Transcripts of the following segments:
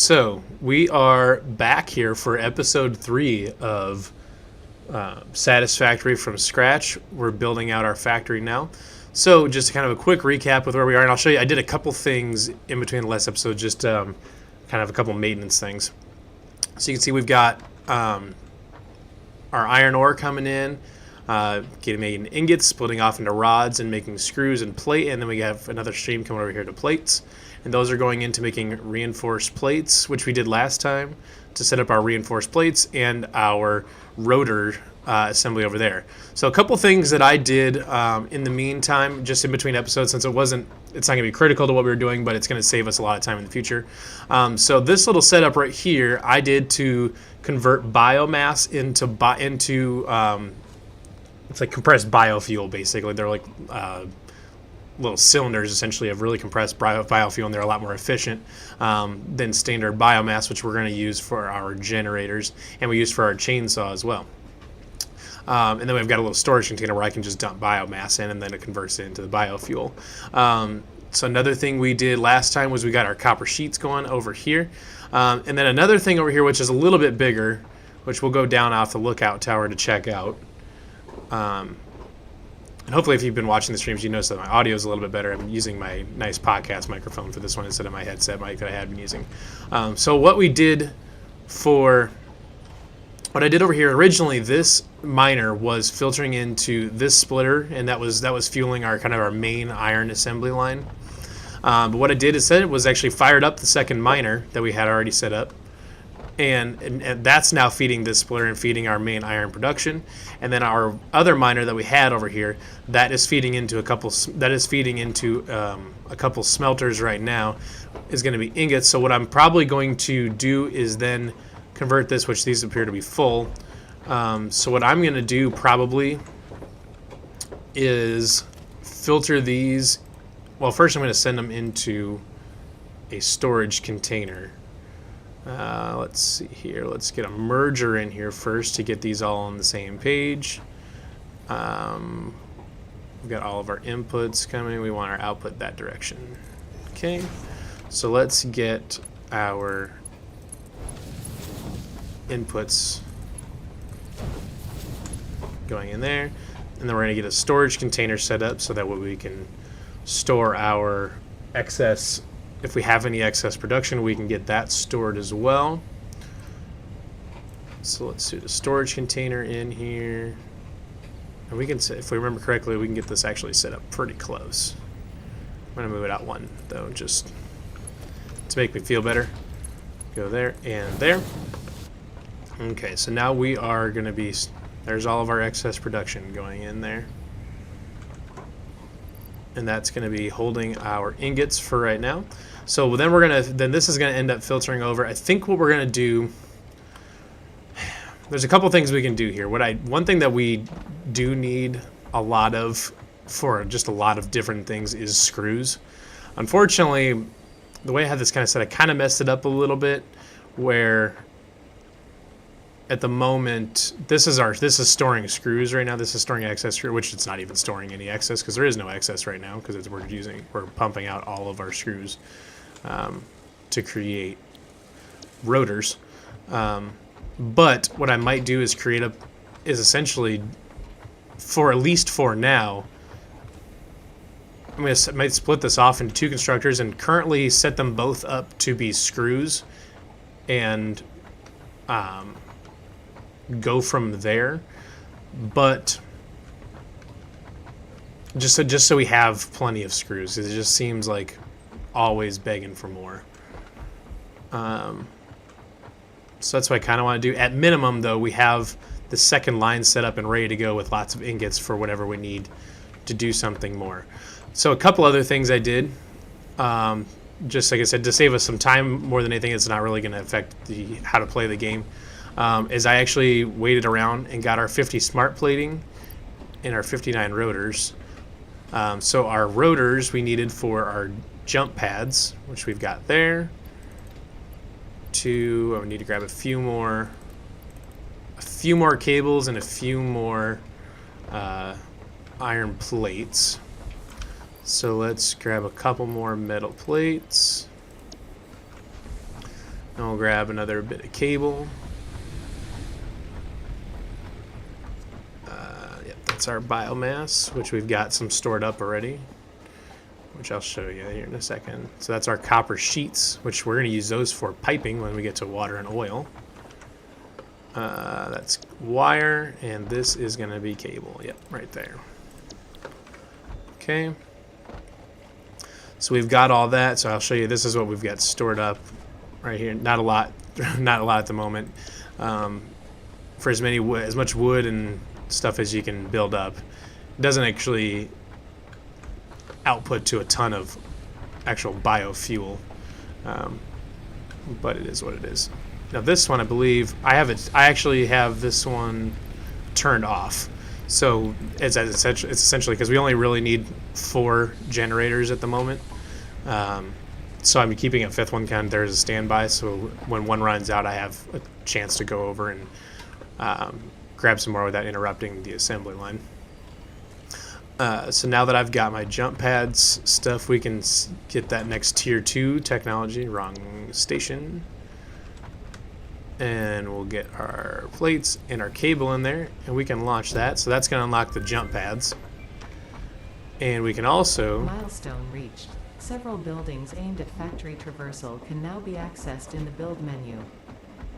So we are back here for episode 3 of Satisfactory from scratch. We're building out our factory now. So just kind of a quick recap with where we are, and I'll show you. I did a couple things in between the last episode, just kind of a couple maintenance things. So you can see we've got our iron ore coming in, making ingots, splitting off into rods and making screws and plate, and then we have another stream coming over here to plates. And those are going into making reinforced plates, which we did last time to set up our reinforced plates and our rotor assembly over there. So a couple things that I did in the meantime, just in between episodes, since it's not going to be critical to what we were doing, but it's going to save us a lot of time in the future. So this little setup right here, I did to convert biomass into it's like compressed biofuel, basically. They're like little cylinders, essentially, of really compressed biofuel, and they're a lot more efficient than standard biomass, which we're going to use for our generators, and we use for our chainsaw as well. And then we've got a little storage container where I can just dump biomass in, and then it converts it into the biofuel. So another thing we did last time was we got our copper sheets going over here. And then another thing over here, which is a little bit bigger, which we'll go down off the lookout tower to check out. And hopefully if you've been watching the streams, you notice that my audio is a little bit better. I'm using my nice podcast microphone for this one instead of my headset mic that I had been using. So what I did over here originally, this miner was filtering into this splitter, and that was fueling our main iron assembly line. But what I did instead was actually fired up the second miner that we had already set up. And that's now feeding this splitter and feeding our main iron production. And then our other miner that we had over here, that is feeding into a couple smelters right now, is going to be ingots. So what I'm probably going to do is then convert this, which these appear to be full. So what I'm going to do probably is filter these. Well, first I'm going to send them into a storage container. Let's see here. Let's get a merger in here first to get these all on the same page. We've got all of our inputs coming. We want our output that direction. Okay, so let's get our inputs going in there, and then we're going to get a storage container set up so that way we can store our excess. If we have any excess production, we can get that stored as well. So let's do the storage container in here. And we can, if we remember correctly, we can get this actually set up pretty close. I'm going to move it out one, though, just to make me feel better. Go there and there. Okay, so now we are going to be, there's all of our excess production going in there. And that's going to be holding our ingots for right now. So then this is going to end up filtering over. I think what we're going to do, there's a couple things we can do here. One thing that we do need a lot of for just a lot of different things is screws. Unfortunately, the way I had this kind of set, I kind of messed it up a little bit, where at the moment, this is storing screws right now. This is storing excess screw, which it's not even storing any excess because there is no excess right now because we're pumping out all of our screws to create rotors. But what I might do is essentially, for at least for now, might split this off into two constructors and currently set them both up to be screws, and go from there. But just so we have plenty of screws, it just seems like always begging for more. So that's what I kind of want to do. At minimum, though, we have the second line set up and ready to go with lots of ingots for whatever we need to do something more. So a couple other things I did, just like I said, to save us some time more than anything. It's not really going to affect how to play the game. Is I actually waited around and got our 50 smart plating and our 59 rotors. So our rotors we needed for our jump pads, which we've got there. I need to grab a few more cables and a few more iron plates. So let's grab a couple more metal plates. And we'll grab another bit of cable. Yep, that's our biomass, which we've got some stored up already, which I'll show you here in a second. So that's our copper sheets, which we're going to use those for piping when we get to water and oil. That's wire, and this is going to be cable. Yep, right there. Okay. So we've got all that. So I'll show you. This is what we've got stored up right here. Not a lot, not a lot at the moment. For as much wood and stuff as you can build up, it doesn't actually output to a ton of actual biofuel, but it is what it is. Now this one, I believe I actually have this one turned off. So it's essentially because we only really need 4 generators at the moment. So I'm keeping a 5th one kind of there as a standby. So when one runs out, I have a chance to go over and grab some more without interrupting the assembly line. So now that I've got my jump pads stuff, we can get that next tier 2 technology. Wrong station. And we'll get our plates and our cable in there, and we can launch that. So that's going to unlock the jump pads. And we can also... Milestone reached. Several buildings aimed at factory traversal can now be accessed in the build menu.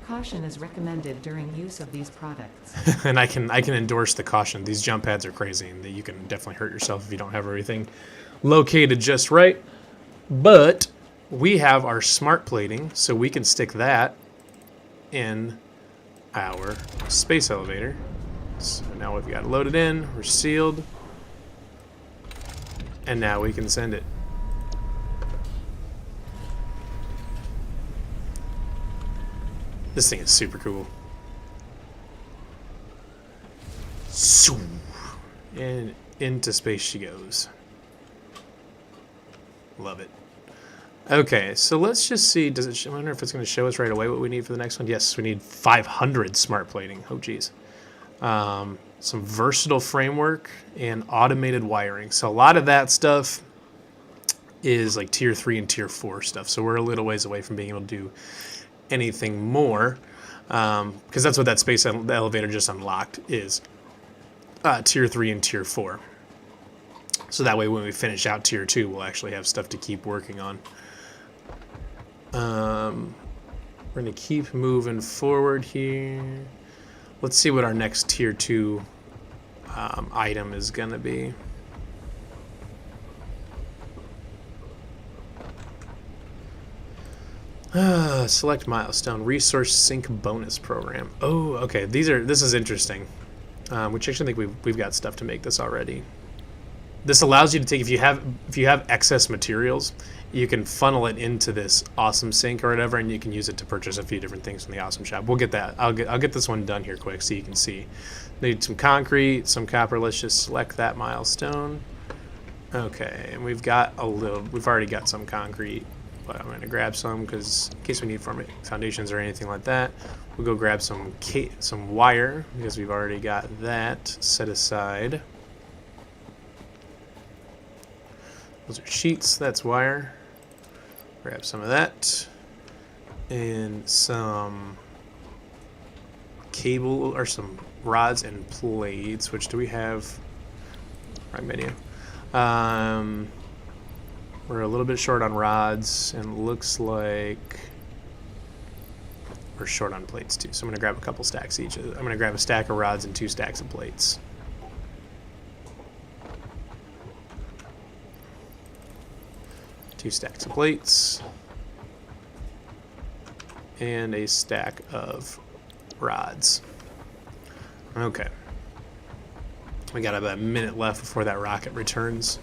Caution is recommended during use of these products. And I can endorse the caution. These jump pads are crazy, and you can definitely hurt yourself if you don't have everything located just right. But we have our smart plating, so we can stick that in our space elevator. So now we've got it loaded in, we're sealed, and now we can send it. This thing is super cool. And into space she goes. Love it. Okay, so let's just see. I wonder if it's going to show us right away what we need for the next one. Yes, we need 500 smart plating. Oh, geez. Some versatile framework and automated wiring. So a lot of that stuff is like tier 3 and tier 4 stuff. So we're a little ways away from being able to do anything more, because that's what that space elevator just unlocked is, tier 3 and tier 4. So that way when we finish out tier 2, we'll actually have stuff to keep working on. We're going to keep moving forward here. Let's see what our next tier 2 item is going to be. Select milestone, resource sync bonus program. Oh, okay. This is interesting. Which actually think we've got stuff to make this already. This allows you to take, if you have excess materials, you can funnel it into this awesome sink or whatever, and you can use it to purchase a few different things from the awesome shop. We'll get that. I'll get this one done here quick so you can see. Need some concrete, some copper. Let's just select that milestone. Okay, and we've already got some concrete, but I'm gonna grab some because in case we need foundations or anything like that. We'll go grab some wire because we've already got that set aside. Those are sheets, that's wire. Grab some of that. And some cable, or some rods and plates, which do we have? Right menu. We're a little bit short on rods, and it looks like we're short on plates too. So I'm gonna grab a couple stacks each. I'm gonna grab a stack of rods and 2 stacks of plates. Two stacks of plates and a stack of rods. Okay, we got about a minute left before that rocket returns.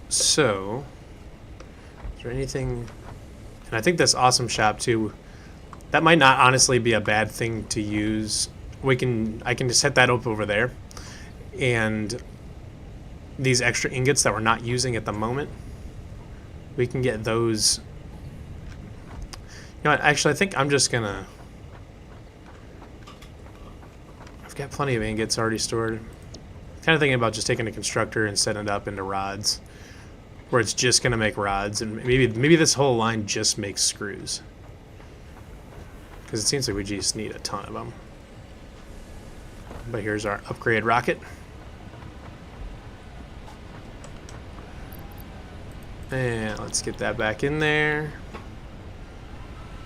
So is there anything? And I think this awesome shop too, that might not honestly be a bad thing to use. I can just set that up over there, and these extra ingots that we're not using at the moment, we can get those. You know what, actually I think I'm just gonna, I've got plenty of ingots already stored. Kind of thinking about just taking a constructor and setting it up into rods. where it's just going to make rods, and maybe this whole line just makes screws. Because it seems like we just need a ton of them. But here's our upgrade rocket. And let's get that back in there.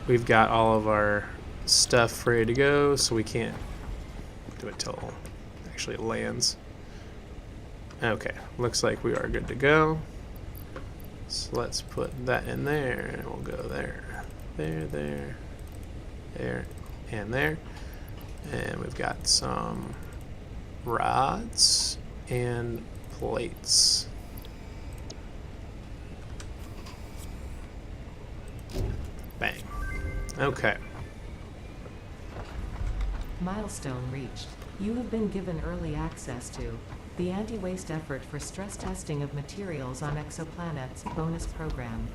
We've got all of our stuff ready to go, so we can't do it till actually it lands. Okay, looks like we are good to go. So let's put that in there, and we'll go there, there, and there. And we've got some rods and plates. Bang. Okay. Milestone reached. You have been given early access to the Anti-Waste Effort for Stress Testing of Materials on Exoplanets bonus program.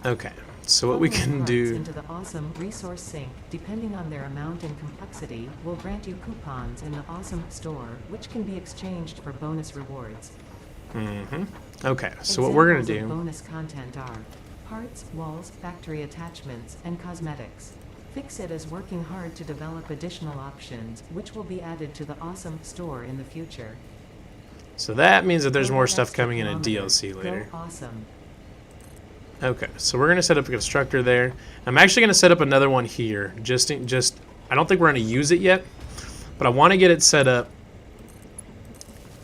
Okay. So what we Funneling can parts do... into the awesome resource sink, depending on their amount and complexity, will grant you coupons in the awesome store, which can be exchanged for bonus rewards. Okay, so what we're going to Examples of do... bonus content are parts, walls, factory attachments, and cosmetics. Fix-It is working hard to develop additional options, which will be added to the awesome store in the future. So that means that there's Go more that stuff extra coming in a kilometer. DLC later. Go awesome. Okay, so we're going to set up a constructor there. I'm actually going to set up another one here. I don't think we're going to use it yet, but I want to get it set up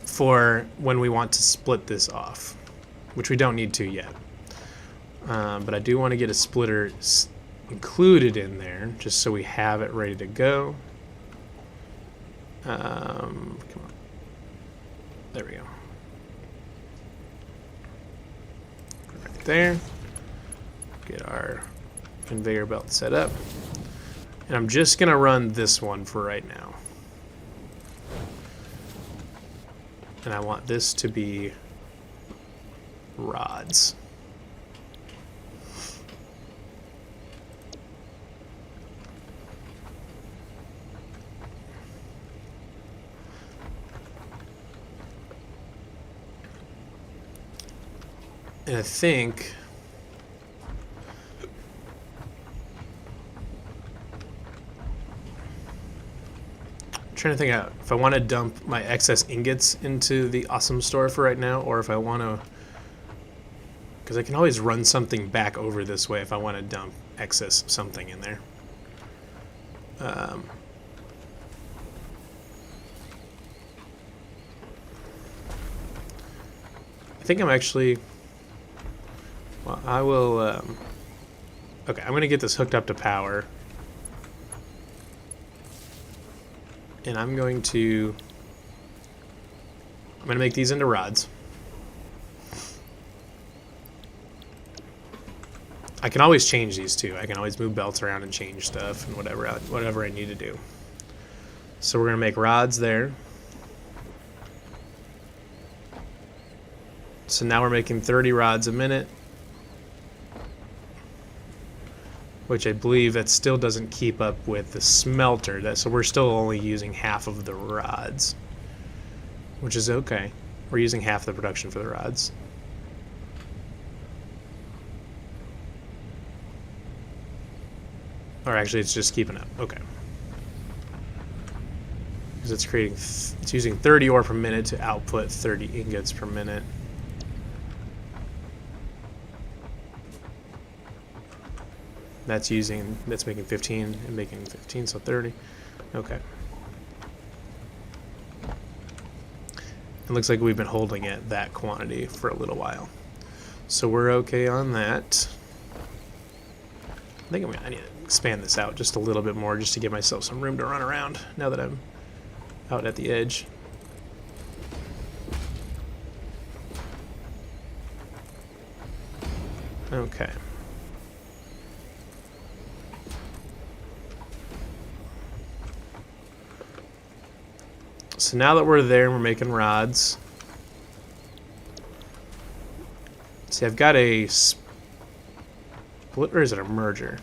for when we want to split this off, which we don't need to yet. But I do want to get a splitter included in there, just so we have it ready to go. Come on. There we go. Right there. Get our conveyor belt set up. And I'm just going to run this one for right now. And I want this to be rods. And I think I'm trying to think out if I want to dump my excess ingots into the awesome store for right now, or if I want to, because I can always run something back over this way if I want to dump excess something in there. I think I'm actually... Well, I will... okay, I'm going to get this hooked up to power. And I'm going to make these into rods. I can always change these too. I can always move belts around and change stuff and whatever I need to do. So we're going to make rods there. So now we're making 30 rods a minute, which I believe that still doesn't keep up with the smelter. So we're still only using half of the rods, which is okay. We're using half the production for the rods. Or actually, it's just keeping up. Okay. Because it's using 30 ore per minute to output 30 ingots per minute. That's making 15 and making 15, so 30. Okay. It looks like we've been holding at that quantity for a little while. So we're okay on that. I think I need to expand this out just a little bit more just to give myself some room to run around now that I'm out at the edge. Okay. So now that we're there and we're making rods, see, I've got a split, or is it a merger?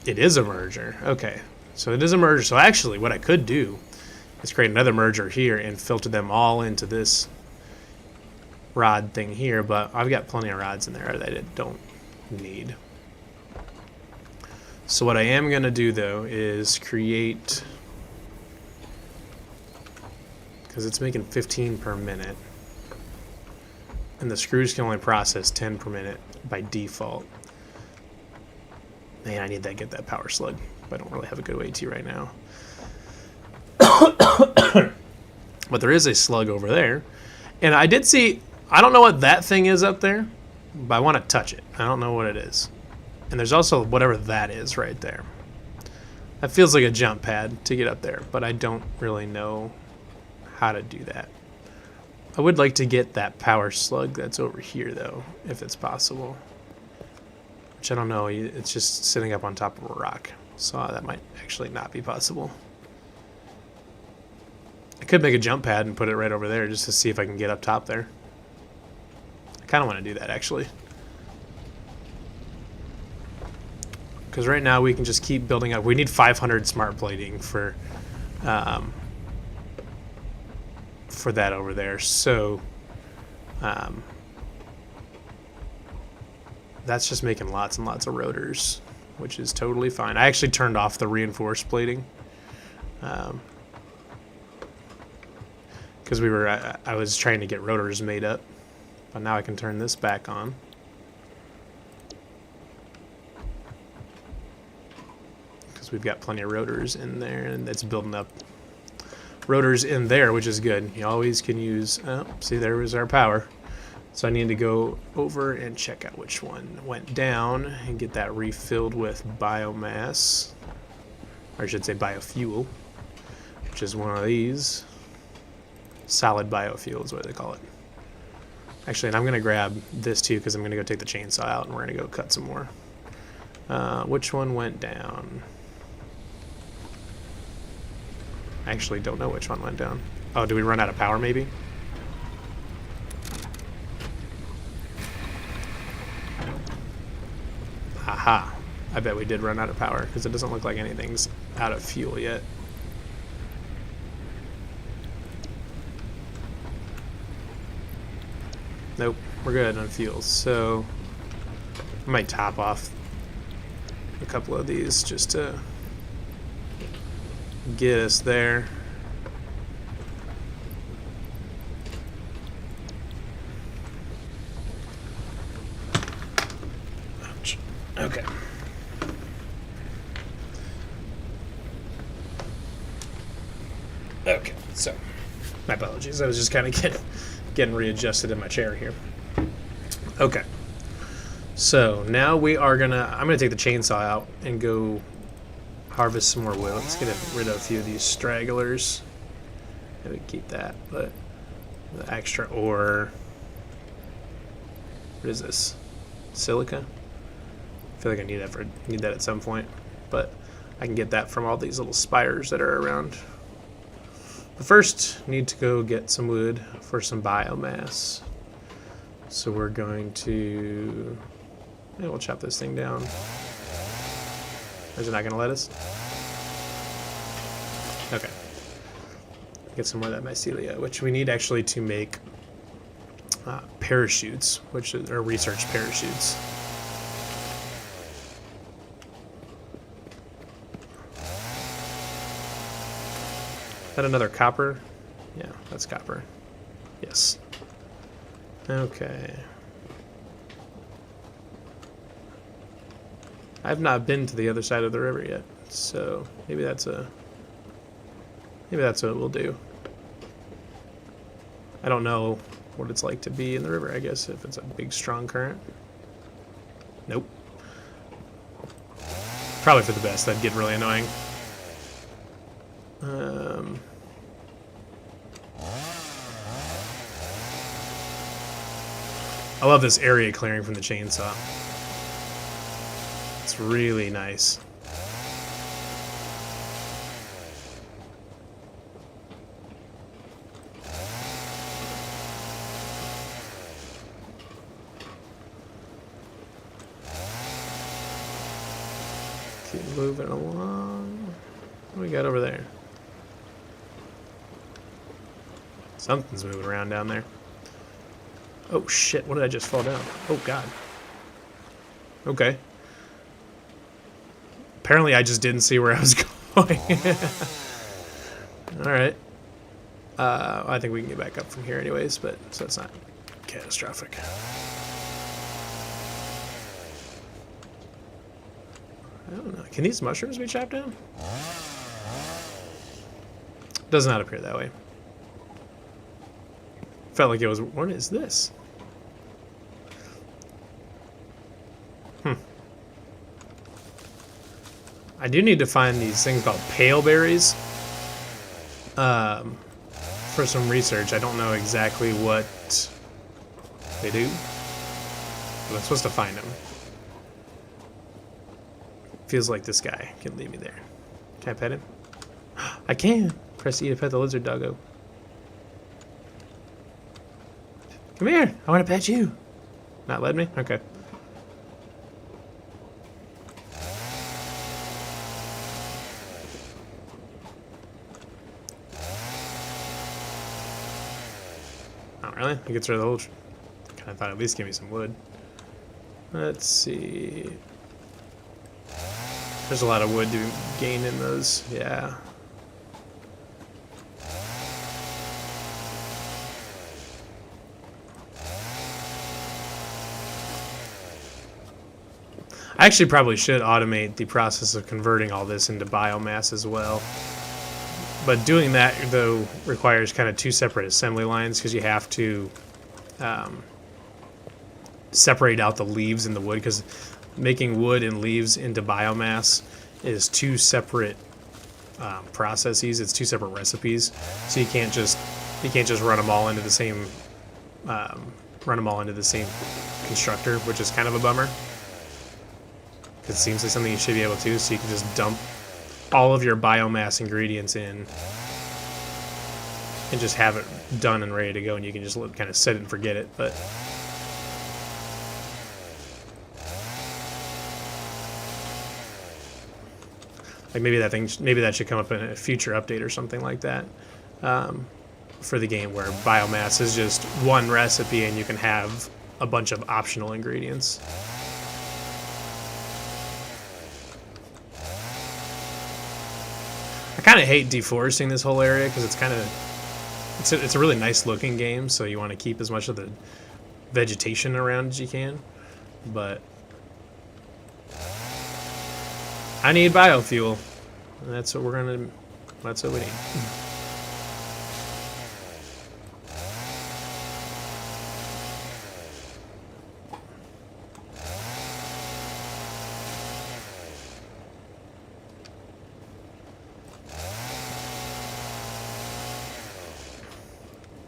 It is a merger. Okay, so it is a merger. So actually, what I could do let's create another merger here and filter them all into this rod thing here, but I've got plenty of rods in there that I don't need. So what I am going to do though is create, because it's making 15 per minute, and the screws can only process 10 per minute by default. Man, I need to get that power slug, but I don't really have a good AT right now. But there is a slug over there, and I did see, I don't know what that thing is up there, but I want to touch it. I don't know what it is. And there's also whatever that is right there. That feels like a jump pad to get up there, but I don't really know how to do that. I would like to get that power slug that's over here, though, if it's possible. Which I don't know, it's just sitting up on top of a rock, so that might actually not be possible. I could make a jump pad and put it right over there just to see if I can get up top there. I kind of want to do that, actually. Because right now we can just keep building up. We need 500 smart plating for that over there. So that's just making lots and lots of rotors, which is totally fine. I actually turned off the reinforced plating because I was trying to get rotors made up, but now I can turn this back on. We've got plenty of rotors in there, and it's building up rotors in there, which is good. You always can use, oh, see, there was our power. So I need to go over and check out which one went down and get that refilled with biomass, or I should say biofuel, which is one of these. Solid biofuel is what they call it. Actually, and I'm going to grab this too, because I'm going to go take the chainsaw out and we're going to go cut some more. Which one went down? I actually don't know which one went down. Oh, did we run out of power maybe? Aha. I bet we did run out of power because it doesn't look like anything's out of fuel yet. Nope, we're good on fuel. So I might top off a couple of these just to get us there. Ouch. Okay. Okay, so my apologies. I was just kind of getting readjusted in my chair here. Okay. So now we are I'm gonna take the chainsaw out and go harvest some more wood. Let's get rid of a few of these stragglers. Maybe keep that, but the extra ore. What is this? Silica? I feel like I need that at some point, but I can get that from all these little spires that are around. But first, need to go get some wood for some biomass. So we're going to, we'll chop this thing down. Or is it not going to let us? Okay. Get some more of that mycelia, which we need actually to make parachutes, which are research parachutes. Is that another copper? Yeah, that's copper. Yes. Okay. I've not been to the other side of the river yet, so maybe that's what we'll do. I don't know what it's like to be in the river, I guess, if it's a big, strong current. Nope. Probably for the best. That'd get really annoying. I love this area clearing from the chainsaw. It's really nice. Keep moving along. What do we got over there? Something's moving around down there. Oh shit, what did I just fall down? Oh god. Okay. Apparently I just didn't see where I was going. Alright. I think we can get back up from here anyways, but so it's not catastrophic. I don't know. Can these mushrooms be chopped down? Does not appear that way. Felt like it was... What is this? I do need to find these things called pale berries for some research. I don't know exactly what they do, but I'm supposed to find them. Feels like this guy can leave me there. Can I pet him? I can! Press E to pet the lizard doggo. Come here! I want to pet you! Not let me? Okay. Oh, really? He gets rid of the whole... Kind of thought at least give me some wood. Let's see... There's a lot of wood to gain in those, yeah. I actually probably should automate the process of converting all this into biomass as well. But doing that, though, requires kind of two separate assembly lines because you have to separate out the leaves and the wood, because making wood and leaves into biomass is two separate processes. It's two separate recipes, so you can't just run them all into the same constructor, which is kind of a bummer. It seems like something you should be able to, so you can just dump all of your biomass ingredients in and just have it done and ready to go, and you can just kind of set it and forget it. But like maybe that should come up in a future update or something like that for the game, where biomass is just one recipe and you can have a bunch of optional ingredients. I kind of hate deforesting this whole area because it's a really nice looking game, so you want to keep as much of the vegetation around as you can, but I need biofuel. And that's what we need.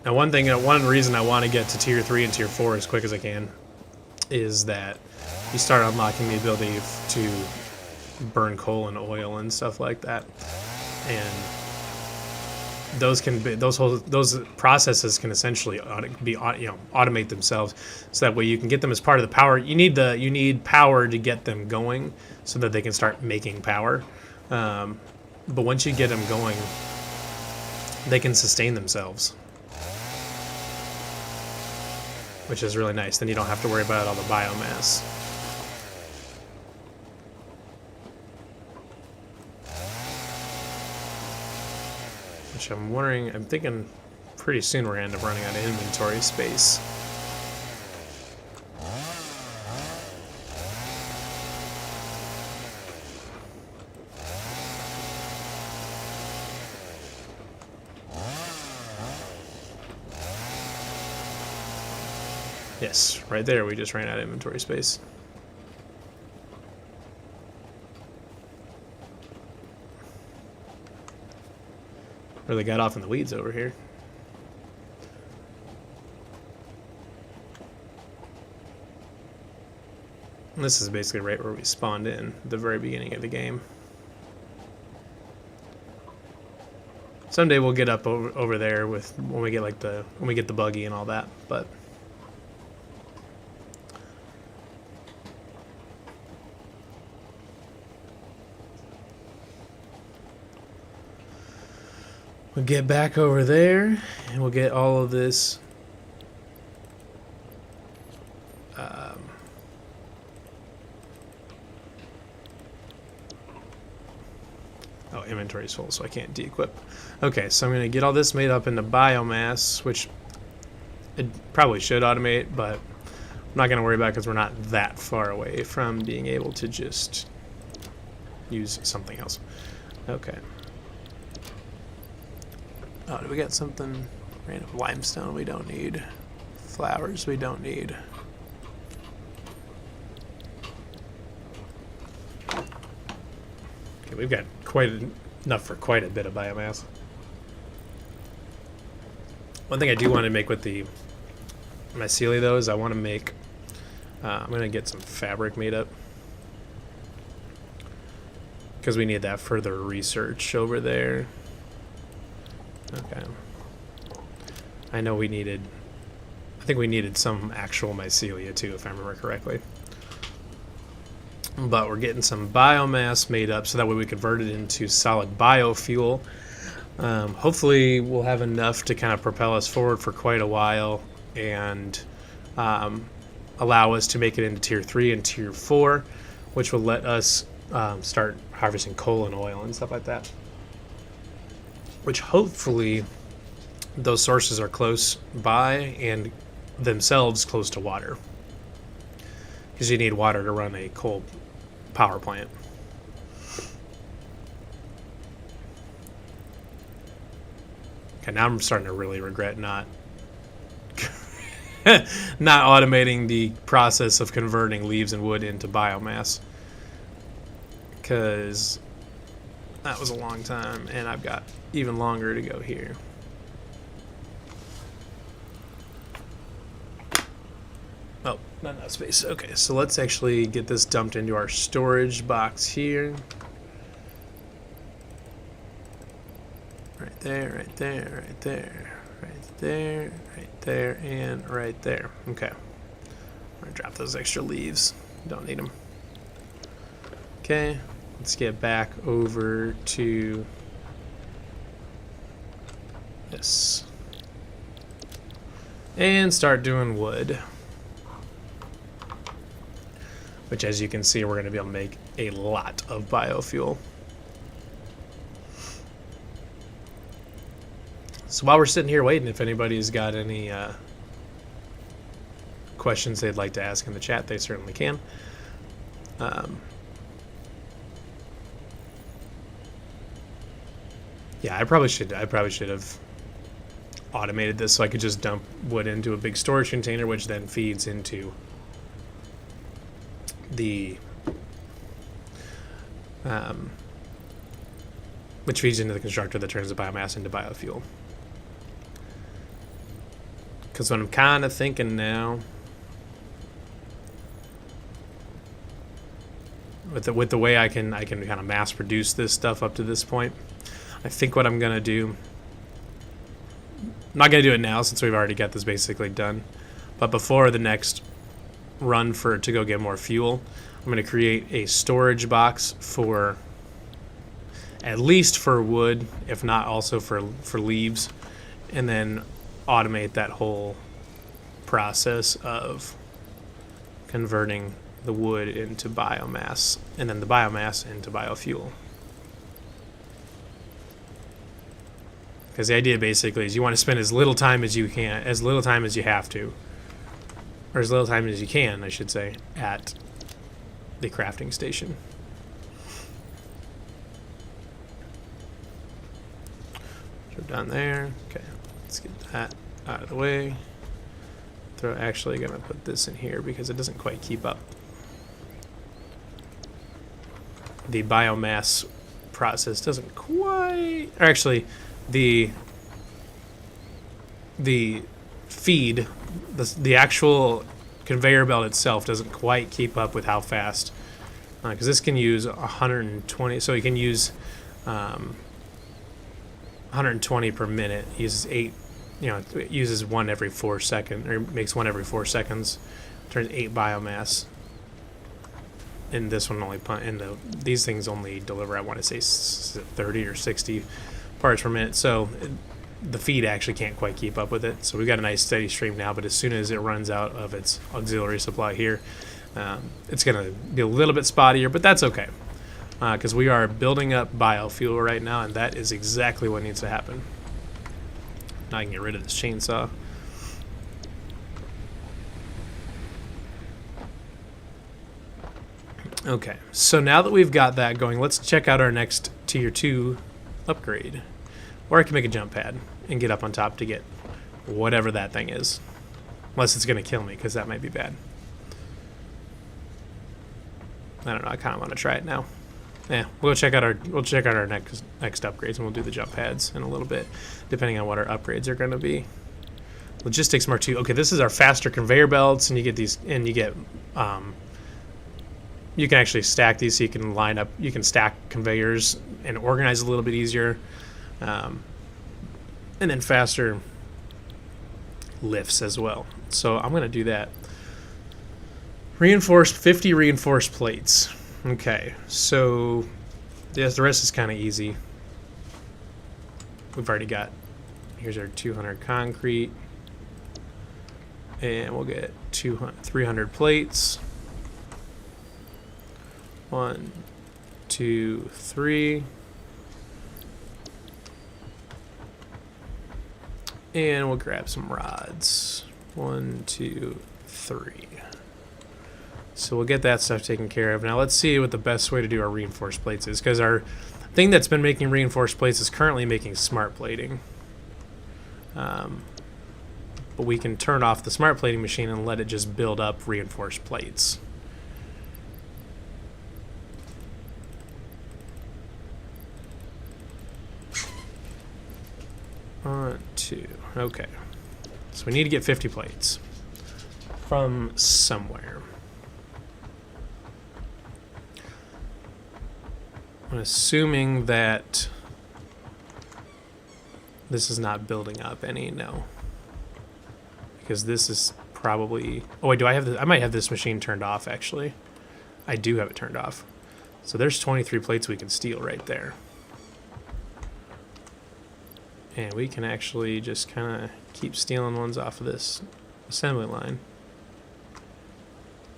Now, one reason I want to get to Tier 3 and Tier 4 as quick as I can is that you start unlocking the ability to burn coal and oil and stuff like that, and those processes can essentially automate themselves, so that way you can get them as part of the power. You need power to get them going so that they can start making power. But once you get them going, they can sustain themselves, which is really nice. Then you don't have to worry about all the biomass. Which I'm thinking pretty soon we're going to end up running out of inventory space. Yes, right there we just ran out of inventory space. Really got off in the weeds over here. And this is basically right where we spawned in at the very beginning of the game. Someday we'll get up over there when we get the buggy and all that, but We'll get back over there, and we'll get all of this. Oh, inventory's full, so I can't de-equip. Okay, so I'm going to get all this made up into biomass, which it probably should automate, but I'm not going to worry about it because we're not that far away from being able to just use something else. Okay. Oh, do we got something? Random limestone we don't need. Flowers we don't need. Okay, we've got quite enough for quite a bit of biomass. One thing I do want to make with the mycelia though is I want to make I'm going to get some fabric made up because we need that further research over there. Okay. I know we needed, I think we needed some actual mycelia too, if I remember correctly. But we're getting some biomass made up so that way we convert it into solid biofuel. Hopefully we'll have enough to kind of propel us forward for quite a while and allow us to make it into tier 3 and tier 4, which will let us start harvesting coal and oil and stuff like that. Which hopefully those sources are close by and themselves close to water. Because you need water to run a coal power plant. Okay, now I'm starting to really regret not automating the process of converting leaves and wood into biomass. Because that was a long time, and I've got even longer to go here. Oh, not enough space. Okay, so let's actually get this dumped into our storage box here. Right there, right there, right there, right there, right there, and right there. Okay. I'm going to drop those extra leaves. Don't need them. Okay, let's get back over to this. And start doing wood. Which, as you can see, we're going to be able to make a lot of biofuel. So while we're sitting here waiting, if anybody's got any questions they'd like to ask in the chat, they certainly can. Yeah, I probably should have automated this so I could just dump wood into a big storage container, which then feeds into the constructor that turns the biomass into biofuel. Because what I'm kind of thinking now, with the way I can kind of mass produce this stuff up to this point, I think what I'm gonna do, I'm not gonna do it now since we've already got this basically done, but before the next run to go get more fuel, I'm going to create a storage box for at least for wood, if not also for leaves, and then automate that whole process of converting the wood into biomass and then the biomass into biofuel. Because the idea basically is you want to spend as little time as you can, as little time as you have to, or as little time as you can, I should say, at the crafting station. So down there. Okay, let's get that out of the way. Actually gonna put this in here because it doesn't quite keep up. The biomass process doesn't quite, or actually the feed, the actual conveyor belt itself doesn't quite keep up with how fast, because this can use 120, so you can use 120 per minute. It uses 8, it uses one every 4 seconds, or makes one every 4 seconds, turns 8 biomass. And this one only these things only deliver, I want to say 30 or 60 parts per minute. So the feed actually can't quite keep up with it. So we've got a nice steady stream now, but as soon as it runs out of its auxiliary supply here, it's going to be a little bit spottier, but that's okay. Because we are building up biofuel right now, and that is exactly what needs to happen. Now I can get rid of this chainsaw. Okay, so now that we've got that going, let's check out our next tier 2 upgrade. Or I can make a jump pad and get up on top to get whatever that thing is. Unless it's going to kill me, because that might be bad. I don't know, I kind of want to try it now. Yeah, we'll check out our next upgrades, and we'll do the jump pads in a little bit, depending on what our upgrades are going to be. Logistics Mark II. Okay, this is our faster conveyor belts, and you get these, and you get you can actually stack these, so you can line up, you can stack conveyors and organize a little bit easier, and then faster lifts as well. So I'm going to do that. Reinforced 50 reinforced plates. Okay, so yes, the rest is kind of easy. We've already got, here's our 200 concrete, and we'll get 300 plates. 1, 2, 3. And we'll grab some rods. 1, 2, 3. So we'll get that stuff taken care of. Now let's see what the best way to do our reinforced plates is, because our thing that's been making reinforced plates is currently making smart plating. But we can turn off the smart plating machine and let it just build up reinforced plates. One, two. Okay. So we need to get 50 plates from somewhere. I'm assuming that this is not building up any, no. Because this is probably... Oh, wait, do I have this? I might have this machine turned off, actually. I do have it turned off. So there's 23 plates we can steal right there. And we can actually just kind of keep stealing ones off of this assembly line.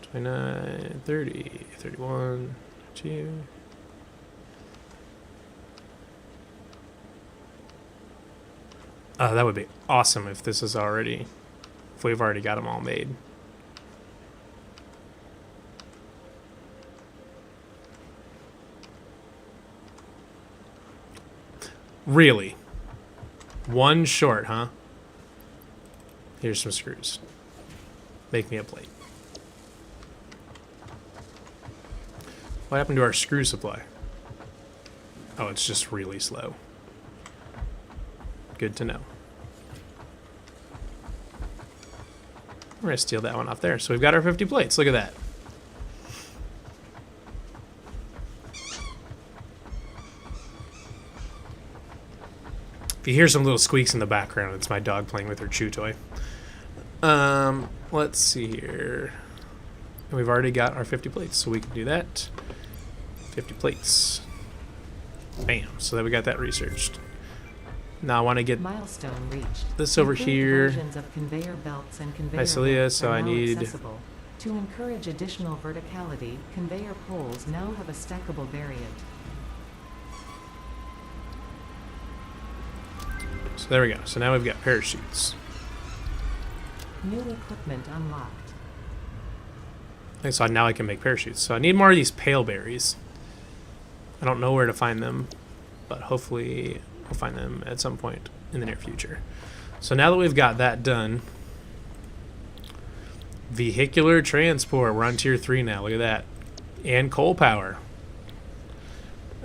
29, 30, 31, 2... that would be awesome if this is already, if we've already got them all made. Really? One short, huh? Here's some screws. Make me a plate. What happened to our screw supply? Oh, it's just really slow. Good to know. We're going to steal that one off there. So we've got our 50 plates. Look at that. If you hear some little squeaks in the background, it's my dog playing with her chew toy. Let's see here. We've already got our 50 plates, so we can do that. 50 plates. Bam. So that we got that researched. Now I want to get milestone reached. This over Improved here. versions of conveyor belts and conveyor Isolia, belts so are I now need... accessible. To encourage additional verticality, conveyor poles now have a stackable variant. So there we go. So now we've got parachutes. New equipment unlocked. And so now I can make parachutes. So I need more of these pale berries. I don't know where to find them, but hopefully we'll find them at some point in the near future. So now that we've got that done, vehicular transport. We're on tier 3 now. Look at that. And coal power.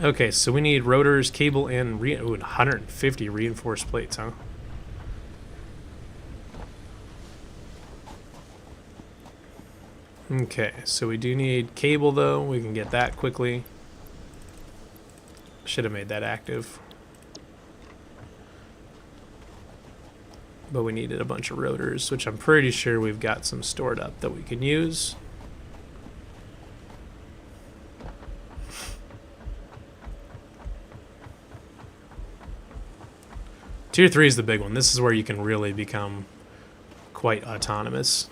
Okay, so we need rotors, cable, and 150 reinforced plates, huh? Okay, so we do need cable, though. We can get that quickly. Should have made that active. But we needed a bunch of rotors, which I'm pretty sure we've got some stored up that we can use. Tier 3 is the big one. This is where you can really become quite autonomous.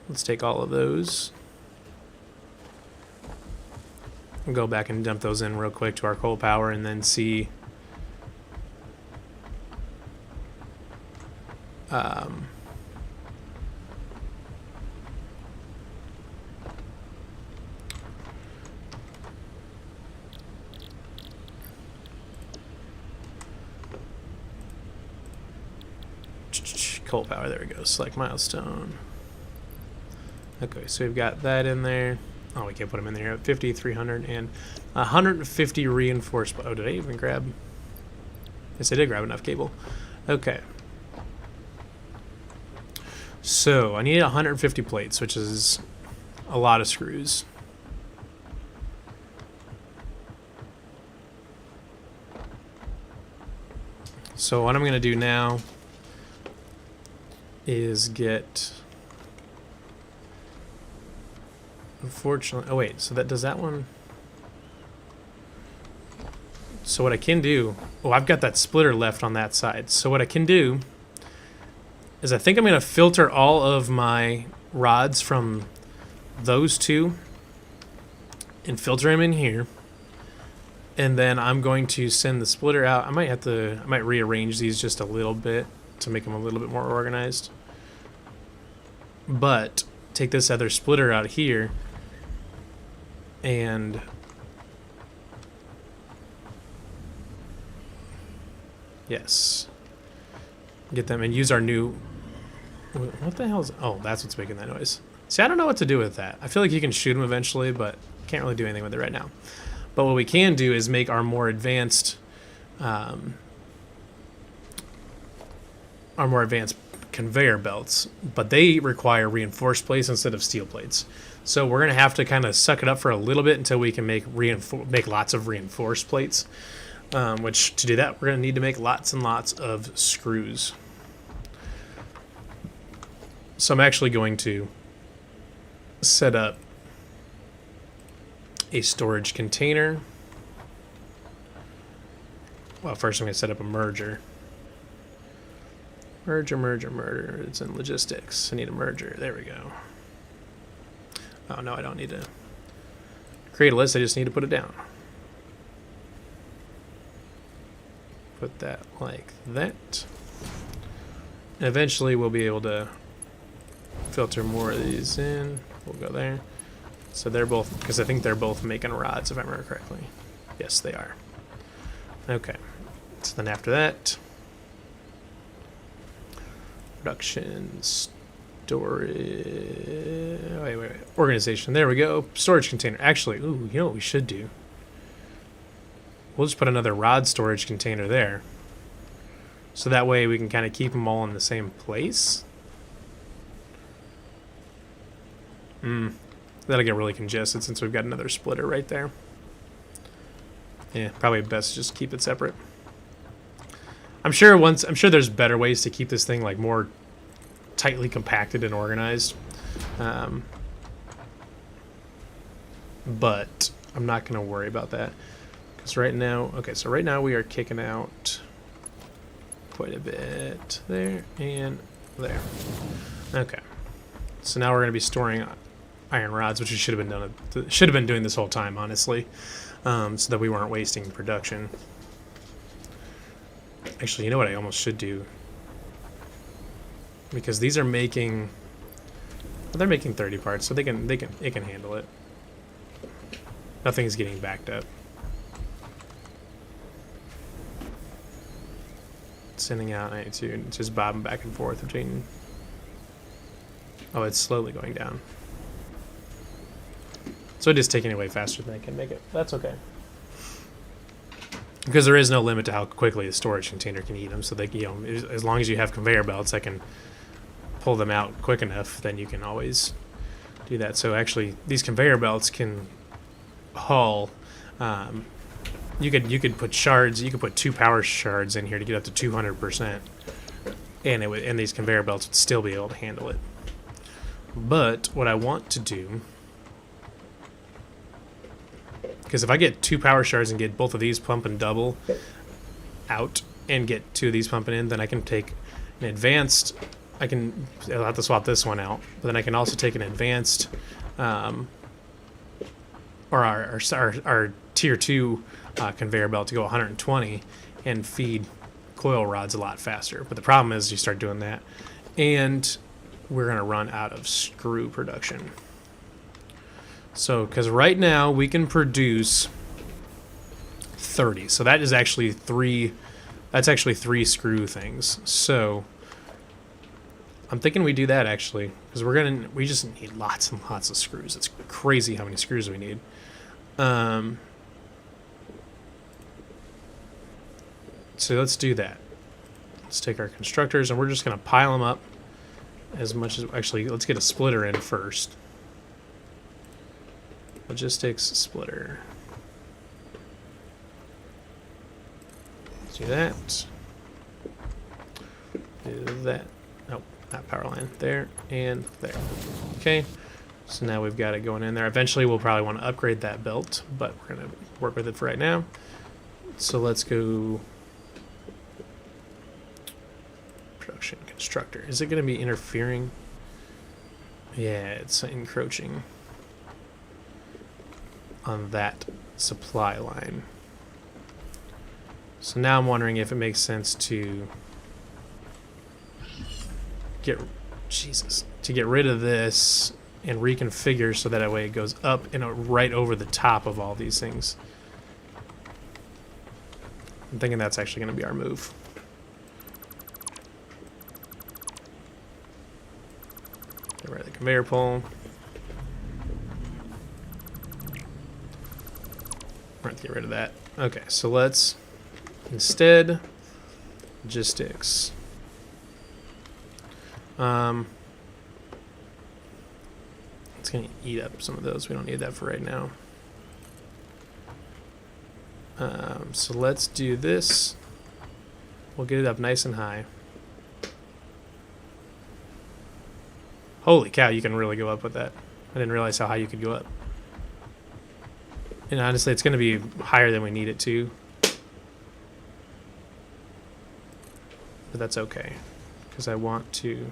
Let's take all of those. We'll go back and dump those in real quick to our coal power and then see coal power. There we go. Select milestone. Okay, so we've got that in there. Oh, we can't put them in there. 50, 300, and 150 reinforced. Oh, did I even grab? Yes, I did grab enough cable. Okay. So I need 150 plates, which is a lot of screws. So what I'm going to do now is get... Unfortunately... Oh, wait. So that does that one... So what I can do... Oh, I've got that splitter left on that side. So what I can do is I think I'm going to filter all of my rods from those two and filter them in here. And then I'm going to send the splitter out. I might rearrange these just a little bit to make them a little bit more organized. But take this other splitter out here and yes, get them and use our new... What the hell is... Oh, that's what's making that noise. See, I don't know what to do with that. I feel like you can shoot them eventually, but can't really do anything with it right now. But what we can do is make our more advanced conveyor belts, but they require reinforced plates instead of steel plates. So we're gonna have to kind of suck it up for a little bit until we can make lots of reinforced plates. Which to do that, we're gonna need to make lots and lots of screws. So I'm actually going to set up a storage container. Well, first I'm going to set up a merger. Merger. It's in logistics. I need a merger. There we go. Oh, no, I don't need to create a list. I just need to put it down. Put that like that. And eventually we'll be able to filter more of these in. We'll go there. So they're both, because I think they're both making rods, if I remember correctly. Yes, they are. Okay. So then after that, production, storage, wait. Organization. There we go. Storage container. Actually, ooh, you know what we should do? We'll just put another rod storage container there. So that way we can kind of keep them all in the same place. That'll get really congested since we've got another splitter right there. Yeah, probably best just keep it separate. I'm sure there's better ways to keep this thing like more tightly compacted and organized. But I'm not going to worry about that. Because right now, okay, so right now we are kicking out quite a bit there and there. Okay. So now we're going to be storing iron rods, which we should have been doing this whole time, honestly, so that we weren't wasting production. Actually, you know what I almost should do? Because these are making, well, they're making 30 parts, so it can handle it. Nothing's getting backed up. Sending out 92, just bobbing back and forth between. Oh, it's slowly going down. So it is taking it way faster than it can make it. That's okay. Because there is no limit to how quickly the storage container can eat them. So they, as long as you have conveyor belts that can pull them out quick enough, then you can always do that. So actually, these conveyor belts can haul. You could put shards. You could put 2 power shards in here to get up to 200%, and these conveyor belts would still be able to handle it. But what I want to do, because if I get 2 power shards and get both of these pumping double out, and get 2 of these pumping in, then I can take an advanced. I'll have to swap this one out, but then I can also take an advanced, or our tier 2 conveyor belt to go 120 and feed coil rods a lot faster. But the problem is you start doing that, and we're going to run out of screw production. So, because right now we can produce 30. So that is actually 3. That's actually 3 screw things. So I'm thinking we do that actually, because we just need lots and lots of screws. It's crazy how many screws we need. So let's do that. Let's take our constructors and we're just going to pile them up as much as... Actually, let's get a splitter in first. Logistics splitter. Let's do that. Do that. Oh, not power line. There and there. Okay. So now we've got it going in there. Eventually we'll probably want to upgrade that belt, but we're going to work with it for right now. So let's go... Production constructor. Is it going to be interfering? Yeah, it's encroaching on that supply line. So now I'm wondering if it makes sense to get rid of this and reconfigure so that way it goes up and right over the top of all these things. I'm thinking that's actually going to be our move. Get rid of the conveyor pole. We're going to get rid of that. Okay, so let's instead logistics. It's going to eat up some of those. We don't need that for right now. So let's do this. We'll get it up nice and high. Holy cow, you can really go up with that. I didn't realize how high you could go up. And honestly, it's going to be higher than we need it to. But that's okay, because I want to...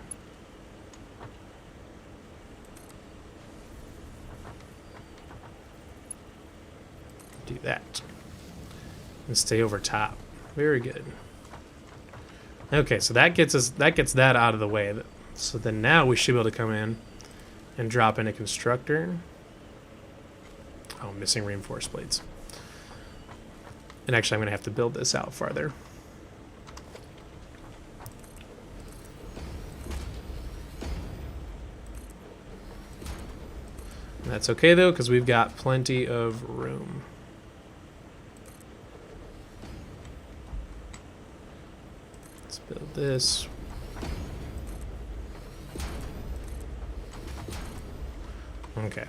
do that. And stay over top. Very good. Okay, so that gets that out of the way. So then now we should be able to come in and drop in a constructor. Oh, missing reinforced plates. And actually, I'm going to have to build this out farther. And that's okay, though, because we've got plenty of room. Let's build this. Okay.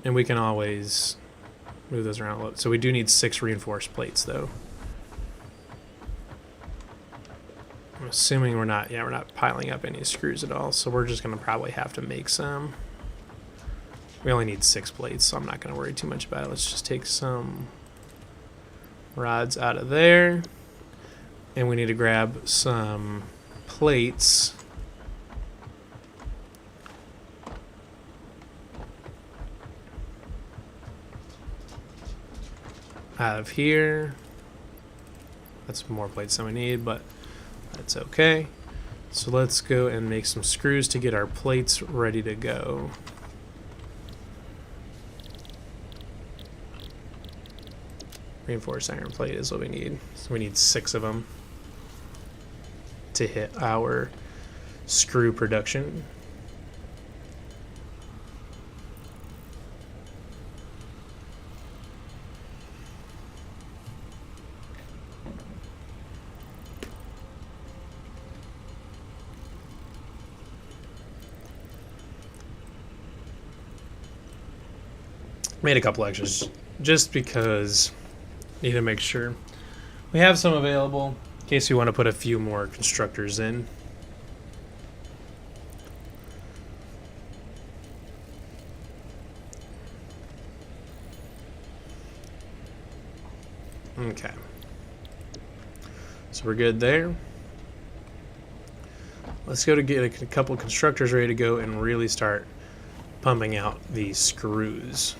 And we can always move those around a little. So we do need 6 reinforced plates, though. I'm assuming we're not piling up any screws at all, so we're just going to probably have to make some. We only need 6 plates, so I'm not going to worry too much about it. Let's just take some rods out of there. And we need to grab some plates. Out of here. That's more plates than we need, but that's okay. So let's go and make some screws to get our plates ready to go. Reinforced iron plate is what we need. So we need 6 of them to hit our screw production. Made a couple extras just because I need to make sure we have some available in case we want to put a few more constructors in. Okay. So we're good there. Let's go to get a couple constructors ready to go and really start pumping out these screws.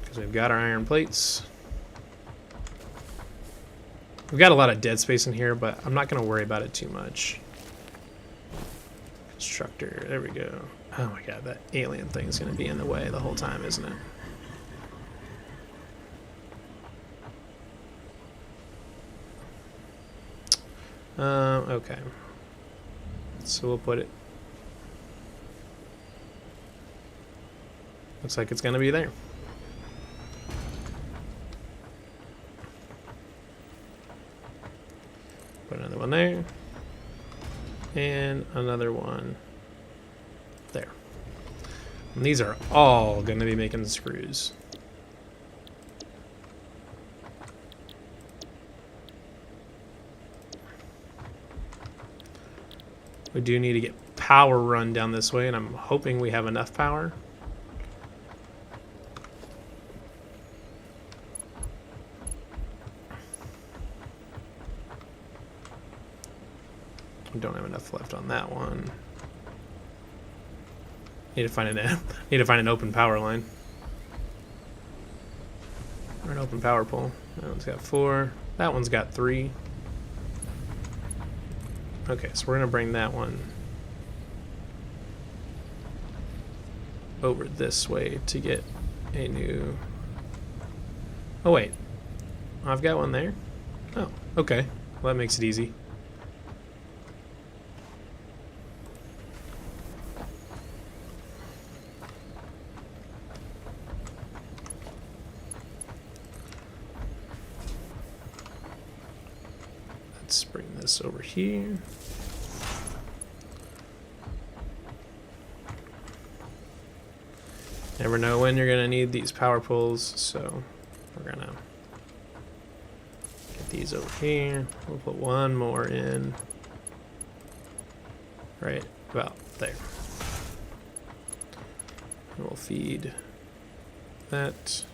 Because we've got our iron plates. We've got a lot of dead space in here, but I'm not going to worry about it too much. Constructor, there we go. Oh my god, that alien thing's going to be in the way the whole time, isn't it? Okay. So we'll put it. Looks like it's going to be there. Put another one there. And another one there. And these are all going to be making the screws. We do need to get power run down this way, and I'm hoping we have enough power. We don't have enough left on that one. Need to find an open power line. Or an open power pole. That one's got 4. That one's got 3. Okay, so we're gonna bring that one over this way to get a new. Oh wait, I've got one there. Oh, okay. Well, that makes it easy. Let's bring this over here. Never know when you're gonna need these power poles, so we're gonna get these over here. We'll put one more in right about there. And we'll feed that.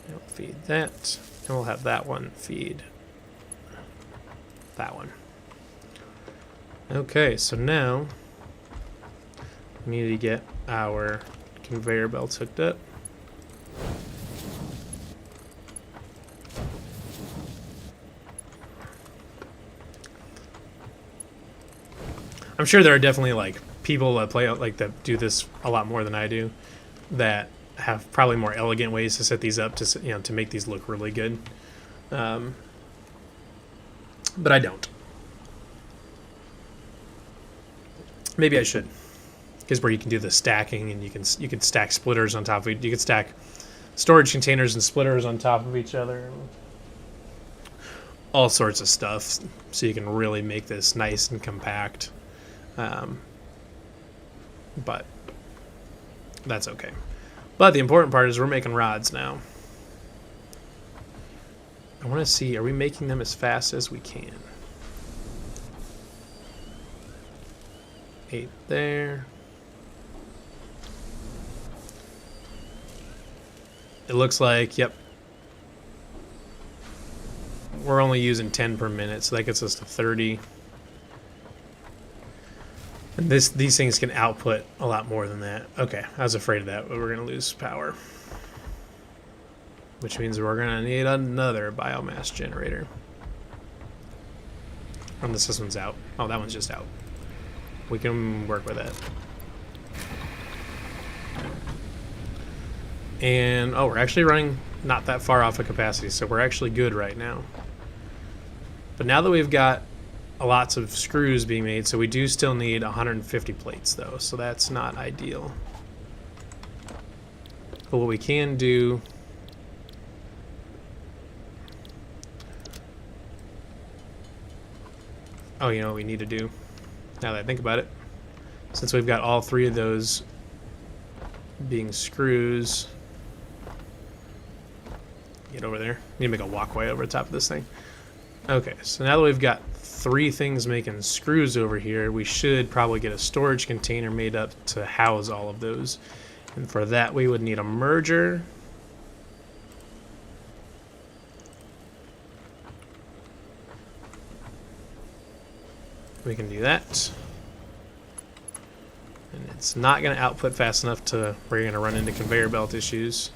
And we'll feed that. And we'll have that one feed that one. Okay, so now we need to get our conveyor belts hooked up. I'm sure there are definitely like people that play like that do this a lot more than I do, that have probably more elegant ways to set these up to, you know, to make these look really good. But I don't. Maybe I should, because where you can do the stacking and you can stack splitters on top of it. You can stack storage containers and splitters on top of each other. All sorts of stuff, so you can really make this nice and compact. But that's okay. But the important part is we're making rods now. I want to see, are we making them as fast as we can? 8 there. It looks like, yep. We're only using 10 per minute, so that gets us to 30. And these things can output a lot more than that. Okay, I was afraid of that, but we're going to lose power. Which means we're going to need another biomass generator. Unless this one's out. Oh, that one's just out. We can work with that. And, oh, we're actually running not that far off of capacity, so we're actually good right now. But now that we've got lots of screws being made, so we do still need 150 plates, though, so that's not ideal. But what we can do... Oh, you know what we need to do, now that I think about it? Since we've got all 3 of those being screws... Get over there. Need to make a walkway over the top of this thing. Okay, so now that we've got 3 things making screws over here, we should probably get a storage container made up to house all of those. And for that, we would need a merger. We can do that. And it's not going to output fast enough to where you're going to run into conveyor belt issues.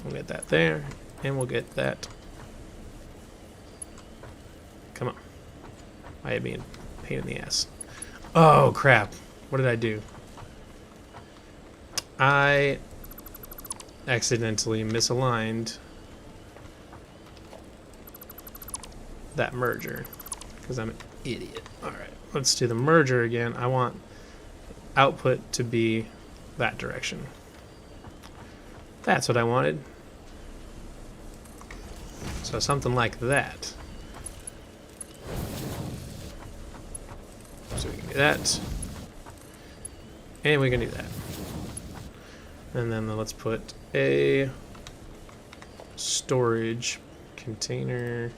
We'll get that there, and we'll get that. Come on. I am being a pain in the ass. Oh, crap. What did I do? I accidentally misaligned that merger because I'm an idiot. Alright, let's do the merger again. I want output to be that direction. That's what I wanted. So something like that. So we can do that. And we can do that. And then let's put a storage container.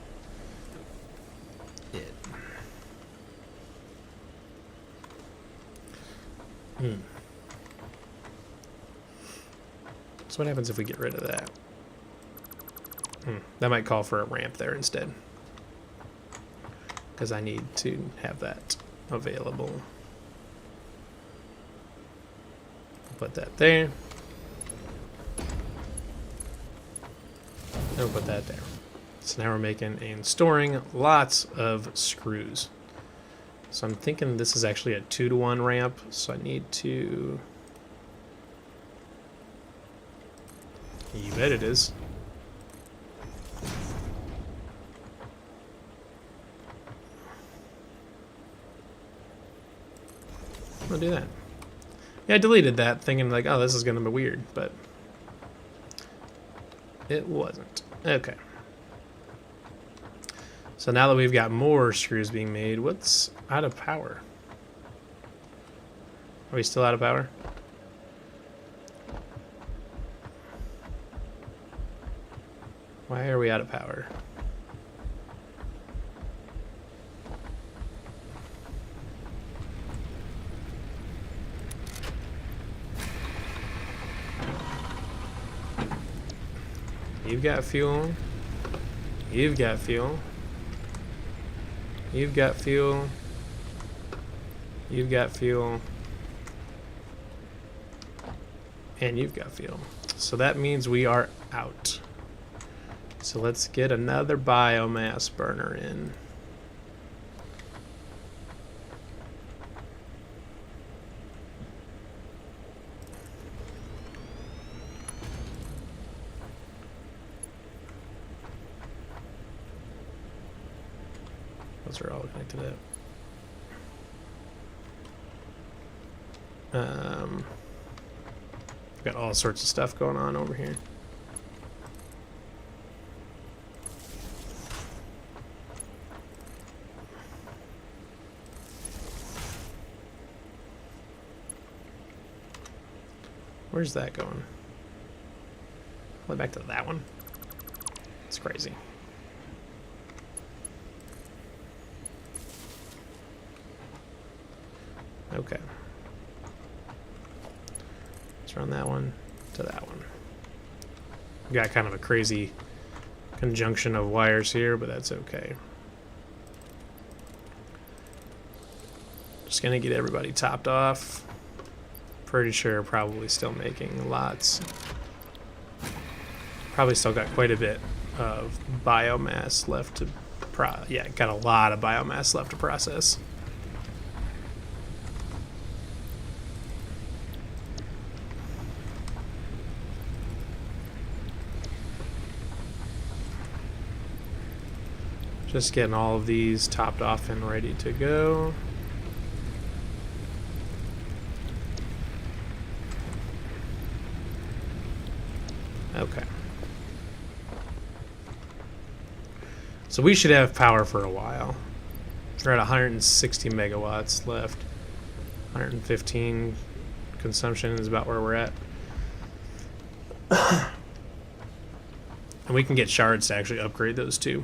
So what happens if we get rid of that? That might call for a ramp there instead. Because I need to have that available. Put that there. And we'll put that there. So now we're making and storing lots of screws. So I'm thinking this is actually a 2-to-1 ramp, so I need to... You bet it is. I'll do that. Yeah, I deleted that thinking like, oh, this is gonna be weird, but it wasn't. Okay. So now that we've got more screws being made, what's out of power? Are we still out of power? Why are we out of power? You've got fuel. You've got fuel. You've got fuel. You've got fuel. And you've got fuel. So that means we are out. So let's get another biomass burner in. Those are all connected up. We've got all sorts of stuff going on over here. Where's that going? All the way back to that one? It's crazy. Okay. Let's run that one to that one. We got kind of a crazy conjunction of wires here, but that's okay. Just gonna get everybody topped off. Pretty sure probably still making lots. Probably still got quite a bit of biomass left to yeah, got a lot of biomass left to process. Just getting all of these topped off and ready to go. Okay. So we should have power for a while. We're at 160 megawatts left. 115 consumption is about where we're at. And we can get shards to actually upgrade those too.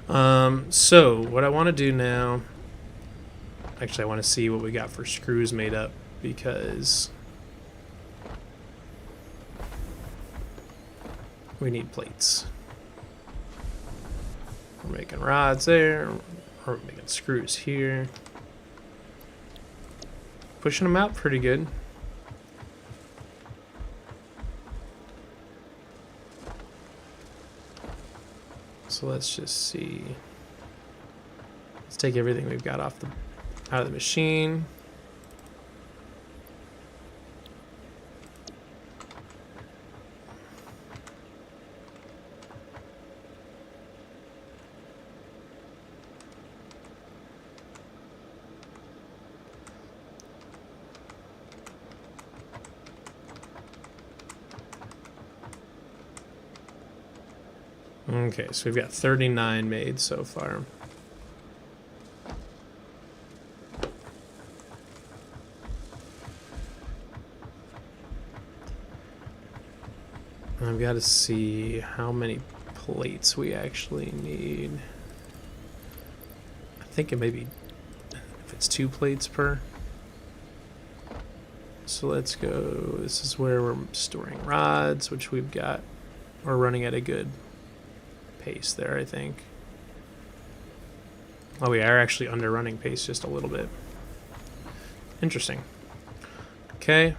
So what I want to do now, actually I want to see what we got for screws made up, because we need plates. We're making rods there, we're making screws here. Pushing them out pretty good. So let's just see. Let's take everything we've got out of the machine. Okay, so we've got 39 made so far. I've got to see how many plates we actually need. I think it may be, if it's 2 plates per. So let's go, this is where we're storing rods, which we've got, we're running at a good pace there, I think. Oh, we are actually under running pace just a little bit. Interesting. Okay.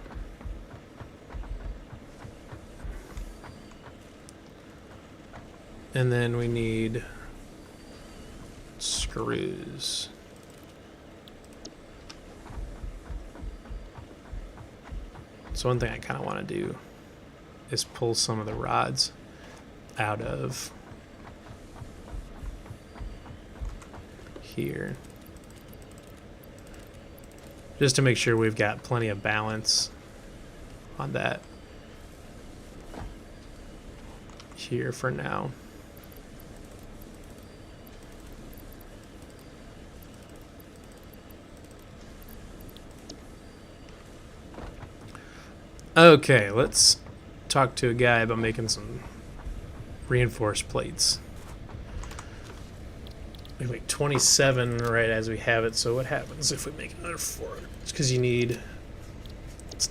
And then we need screws. So one thing I kind of want to do is pull some of the rods out of here, just to make sure we've got plenty of balance on that here for now. Okay, let's talk to a guy about making some reinforced plates. We make 27 right as we have it, so what happens if we make another 4? It's because you need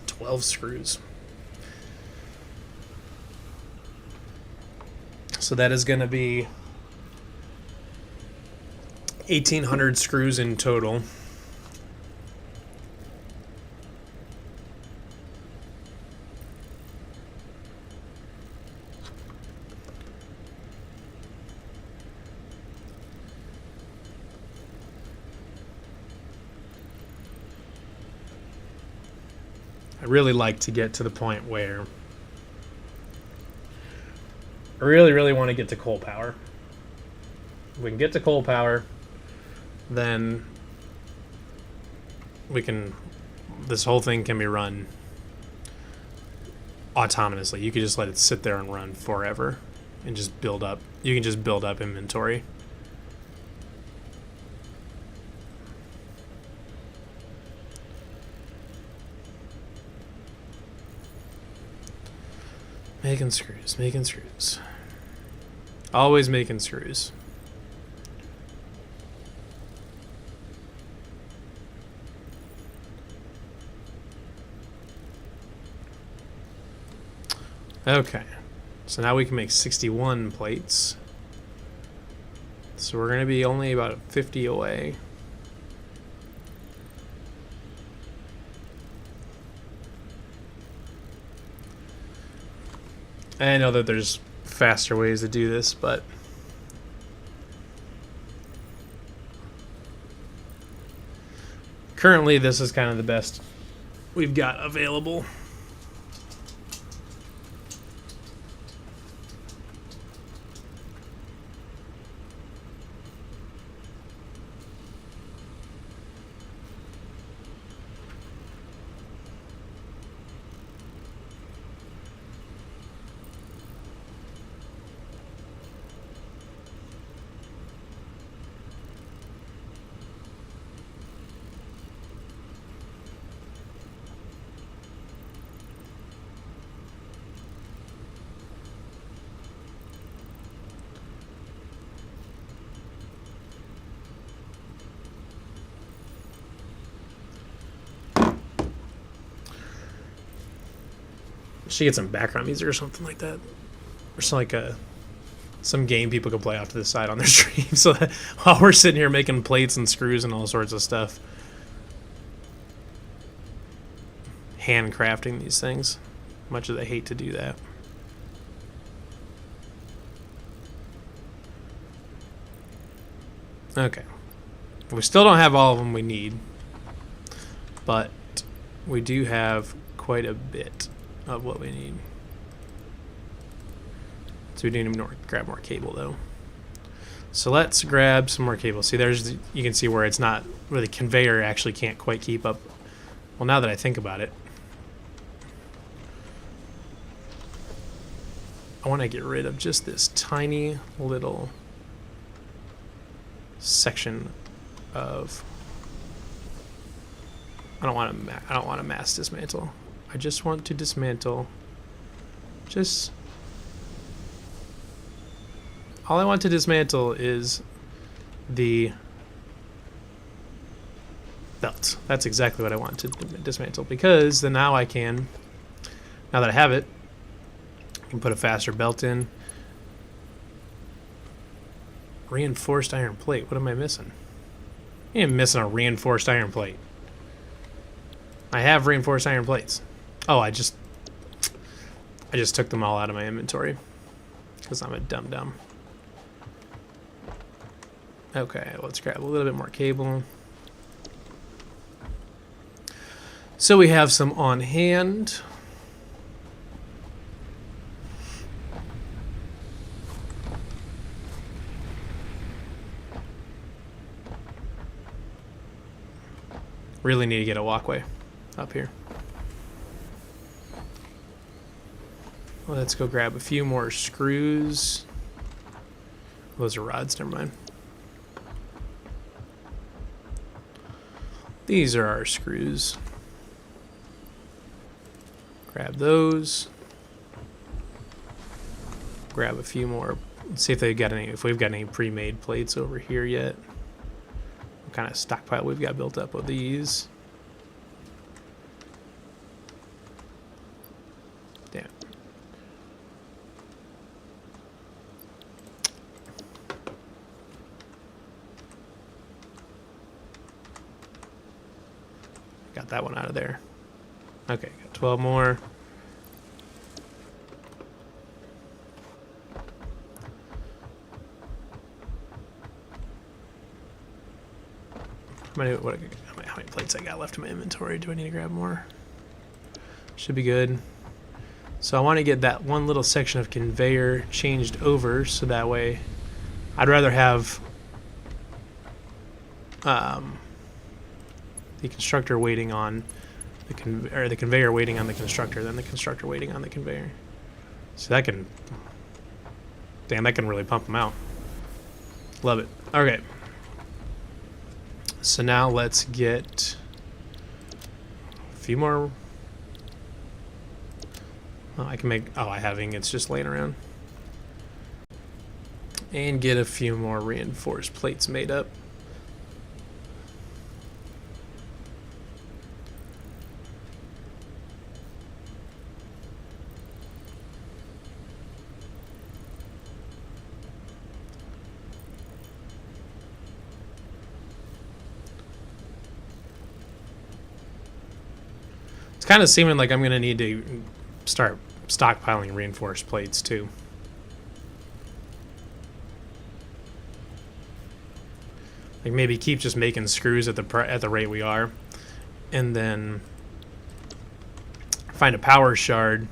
12 screws. So that is going to be 1,800 screws in total. I really like to get to the point where I really want to get to coal power. If we can get to coal power, then this whole thing can be run autonomously. You can just let it sit there and run forever and just build up. You can just build up inventory. Making screws. Always making screws. Okay, so now we can make 61 plates. So we're going to be only about 50 away. I know that there's faster ways to do this, but currently this is kind of the best we've got available. Should get some background music or something like that, or some like some game people can play off to the side on their stream. So that while we're sitting here making plates and screws and all sorts of stuff, handcrafting these things, much as I hate to do that. Okay, we still don't have all of them we need, but we do have quite a bit of what we need. So we do need to grab more cable though. So let's grab some more cable. See, you can see where it's not, where the conveyor actually can't quite keep up. Well, now that I think about it, I want to get rid of just this tiny little section of. I don't want to mass dismantle. I just want to dismantle. All I want to dismantle is the belt. That's exactly what I want to dismantle, because then now I can, now that I have it, I can put a faster belt in. Reinforced iron plate. What am I missing? I am missing a reinforced iron plate. I have reinforced iron plates. Oh, I just took them all out of my inventory because I'm a dum-dum. Okay, let's grab a little bit more cable. So we have some on hand. Really need to get a walkway up here. Well, let's go grab a few more screws. Those are rods, never mind. These are our screws. Grab those. Grab a few more. Let's see if they've got any, if we've got any pre-made plates over here yet. What kind of stockpile we've got built up of these. Damn. Got that one out of there. Okay, got 12 more. How many plates I got left in my inventory? Do I need to grab more? Should be good. So I want to get that one little section of conveyor changed over, so that way I'd rather have the constructor waiting on the conveyor waiting on the constructor than the constructor waiting on the conveyor. So that can, damn, that can really pump them out. Love it. Okay. So now let's get a few more. Oh, I can make, oh, I have ingots just laying around. And get a few more reinforced plates made up. It's kind of seeming like I'm going to need to start stockpiling reinforced plates too. Like maybe keep just making screws at the rate we are, and then find a power shard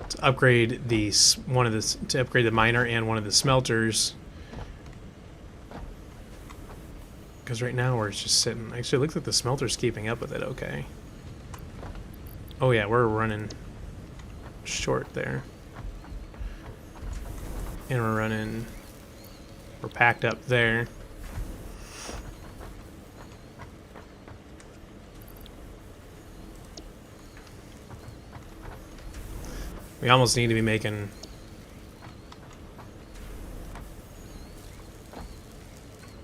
to upgrade to upgrade the miner and one of the smelters. Because right now we're just sitting. Actually, it looks like the smelter's keeping up with it. Okay. Oh yeah, we're running short there. And we're packed up there. We almost need to be making...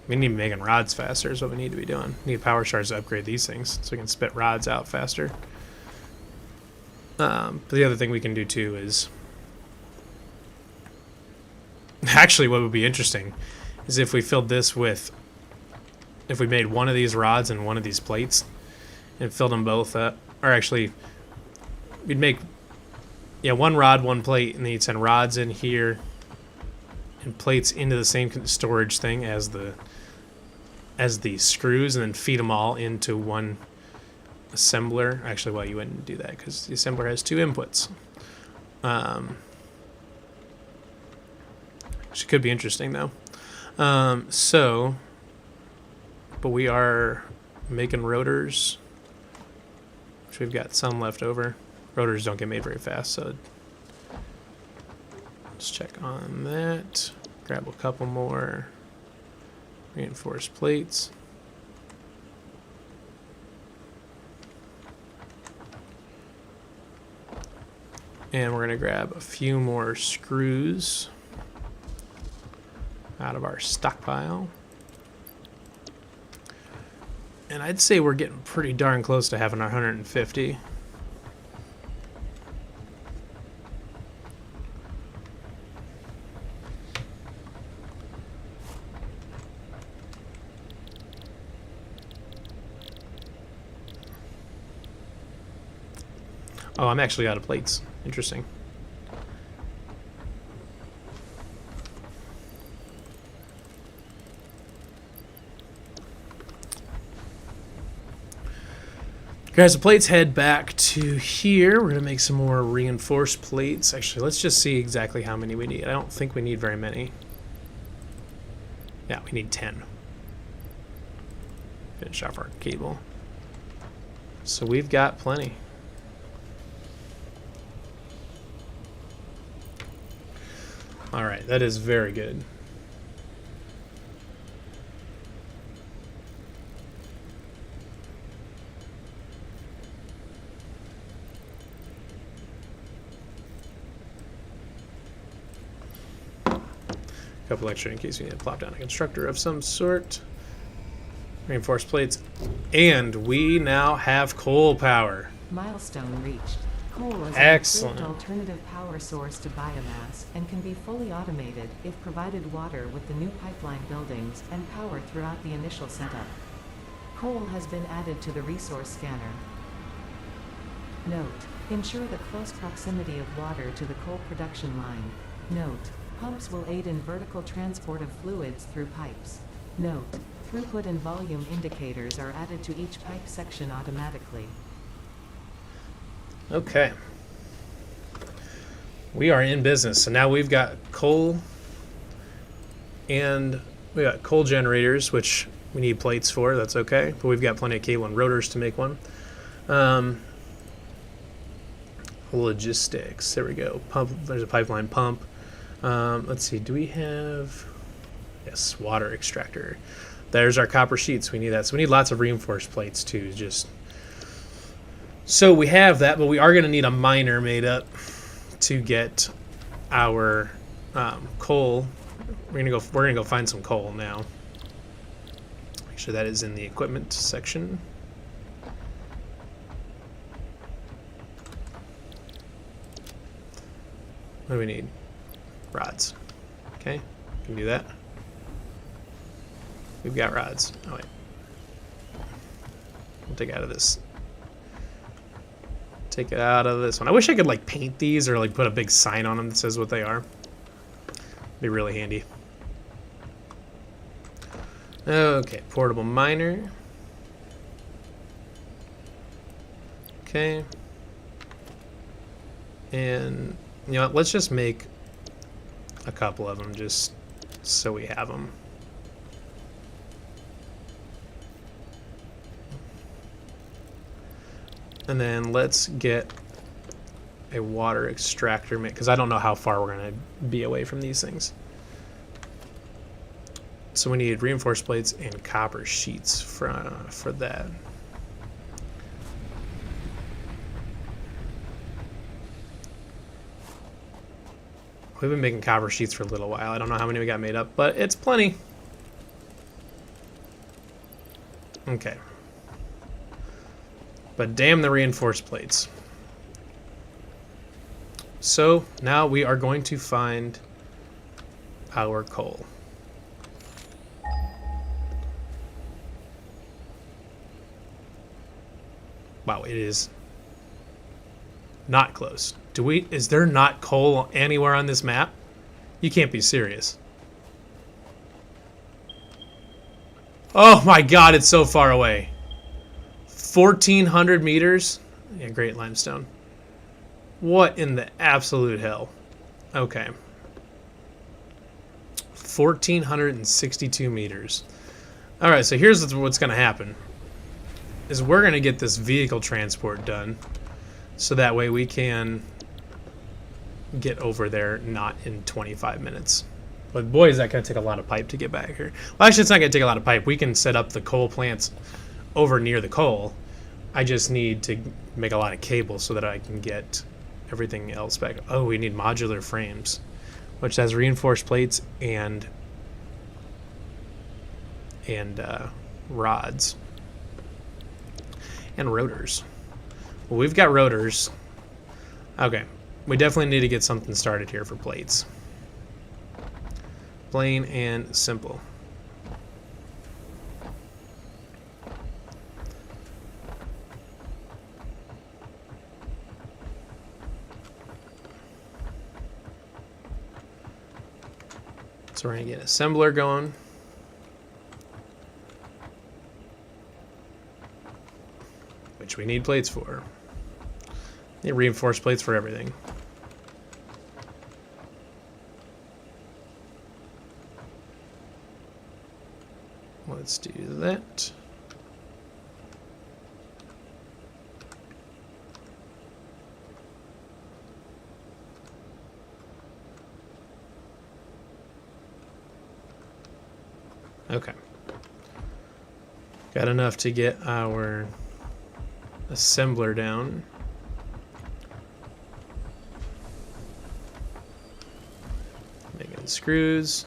We need to be making rods faster is what we need to be doing. We need power shards to upgrade these things so we can spit rods out faster. But the other thing we can do too is, actually what would be interesting is if we filled this with, if we made one of these rods and one of these plates and filled them both up, or actually we'd make, yeah, one rod, one plate, and then you'd send rods in here and plates into the same storage thing as the screws, and then feed them all into one assembler. Actually, well, you wouldn't do that because the assembler has two inputs. Which could be interesting though. But we are making rotors, which we've got some left over. Rotors don't get made very fast, so let's check on that. Grab a couple more reinforced plates. And we're going to grab a few more screws out of our stockpile. And I'd say we're getting pretty darn close to having our 150. Oh, I'm actually out of plates. Interesting. Guys, the plates head back to here. We're going to make some more reinforced plates. Actually, let's just see exactly how many we need. I don't think we need very many. Yeah, we need 10. Finish off our cable. So we've got plenty. All right, that is very good. A couple extra in case we need to plop down a constructor of some sort. Reinforced plates. And we now have coal power. Milestone reached. Coal is Excellent. an improved alternative power source to biomass and can be fully automated if provided water with the new pipeline buildings and power throughout the initial setup. Coal has been added to the resource scanner. Note: ensure the close proximity of water to the coal production line. Note: pumps will aid in vertical transport of fluids through pipes. Note: throughput and volume indicators are added to each pipe section automatically. Okay. We are in business. So now we've got coal, and we got coal generators, which we need plates for. That's okay. But we've got plenty of cable and rotors to make one. Logistics. There we go. Pump. There's a pipeline pump. Let's see. Do we have? Yes, water extractor. There's our copper sheets. We need that. So we need lots of reinforced plates too. Just so we have that, but we are going to need a miner made up to get our coal. We're gonna go find some coal now. Actually, that is in the equipment section. What do we need? Rods. Okay, can do that. We've got rods. Oh wait, we'll take it out of this. Take it out of this one. I wish I could like paint these or like put a big sign on them that says what they are. Be really handy. Okay, portable miner. Okay. And you know what, let's just make a couple of them just so we have them. And then let's get a water extractor made, because I don't know how far we're going to be away from these things. So we need reinforced plates and copper sheets for that. We've been making copper sheets for a little while. I don't know how many we got made up, but it's plenty. Okay. But damn the reinforced plates. So now we are going to find our coal. Wow, it is not close. Is there not coal anywhere on this map? You can't be serious. Oh my god, it's so far away. 1,400 meters? Yeah, great limestone. What in the absolute hell? Okay. 1,462 meters. Alright, so here's what's going to happen. Is we're going to get this vehicle transport done. So that way we can get over there not in 25 minutes. But boy, is that going to take a lot of pipe to get back here. Well, actually, it's not going to take a lot of pipe. We can set up the coal plants over near the coal. I just need to make a lot of cable so that I can get everything else back. Oh, we need modular frames, which has reinforced plates and rods and rotors. Well, we've got rotors. Okay, we definitely need to get something started here for plates. Plain and simple. So we're going to get assembler going. Which we need plates for. Need reinforced plates for everything. Let's do that. Okay. Got enough to get our assembler down. Making screws.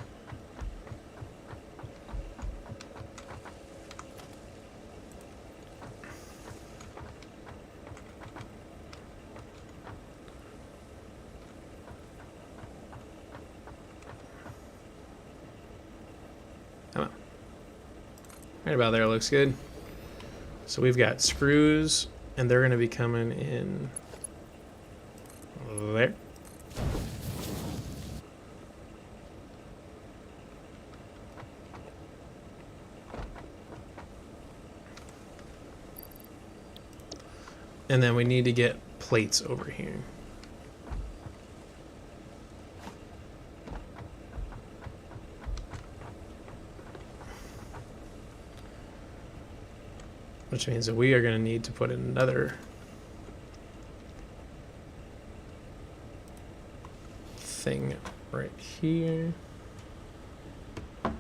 Come on. Right about there looks good. So we've got screws, and they're going to be coming in there. And then we need to get plates over here. Which means that we are going to need to put in another thing right here. I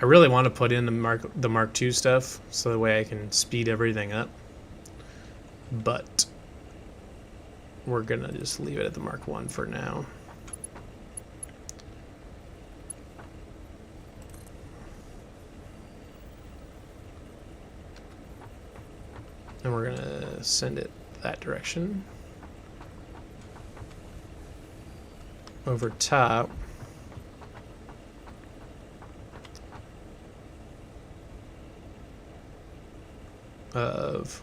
really want to put in the Mark II stuff so that way I can speed everything up. But we're going to just leave it at the Mark I for now. And we're going to send it that direction. Over top. Of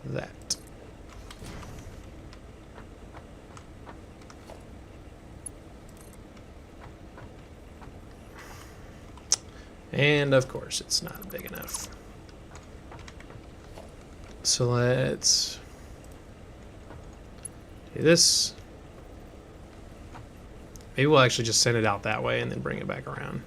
that. And of course it's not big enough. So let's do this. Maybe we'll actually just send it out that way and then bring it back around.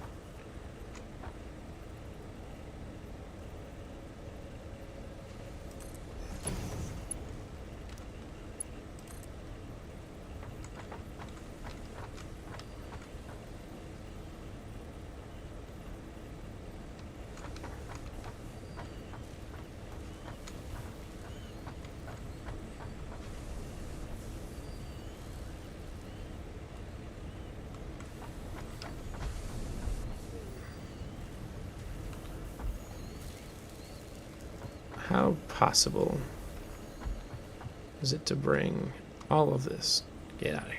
How possible? is it to bring all of this? Get out of here.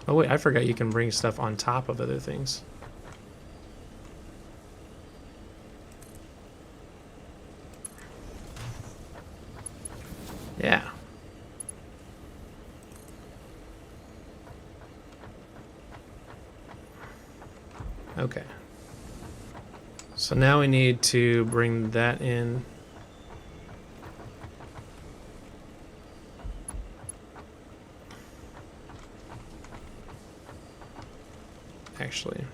Oh wait, I forgot you can bring stuff on top of other things. Yeah. Okay. So now we need to bring that in. Actually,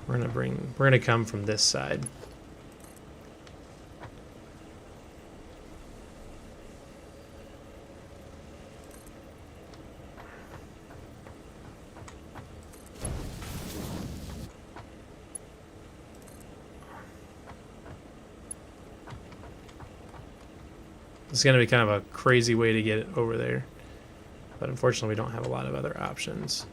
we're gonna come from this side. It's gonna be kind of a crazy way to get it over there, but unfortunately we don't have a lot of other options.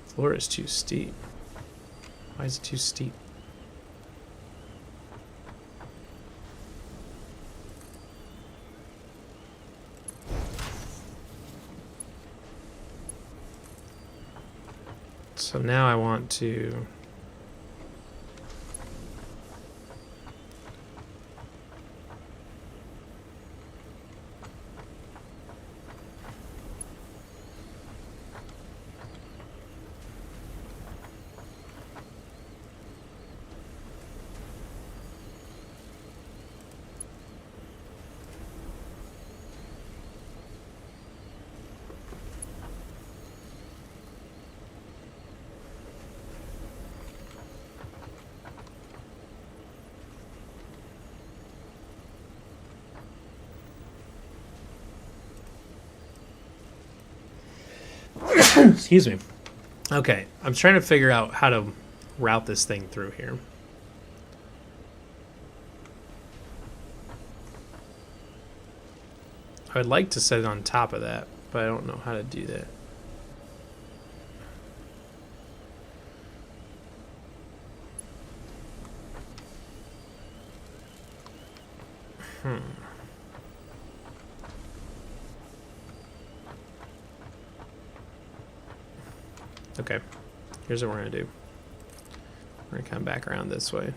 Floor is too steep. Why is it too steep? So now I want to excuse me. Okay, I'm trying to figure out how to route this thing through here. I would like to set it on top of that, but I don't know how to do that. Okay, here's what we're gonna do. We're gonna come back around this way.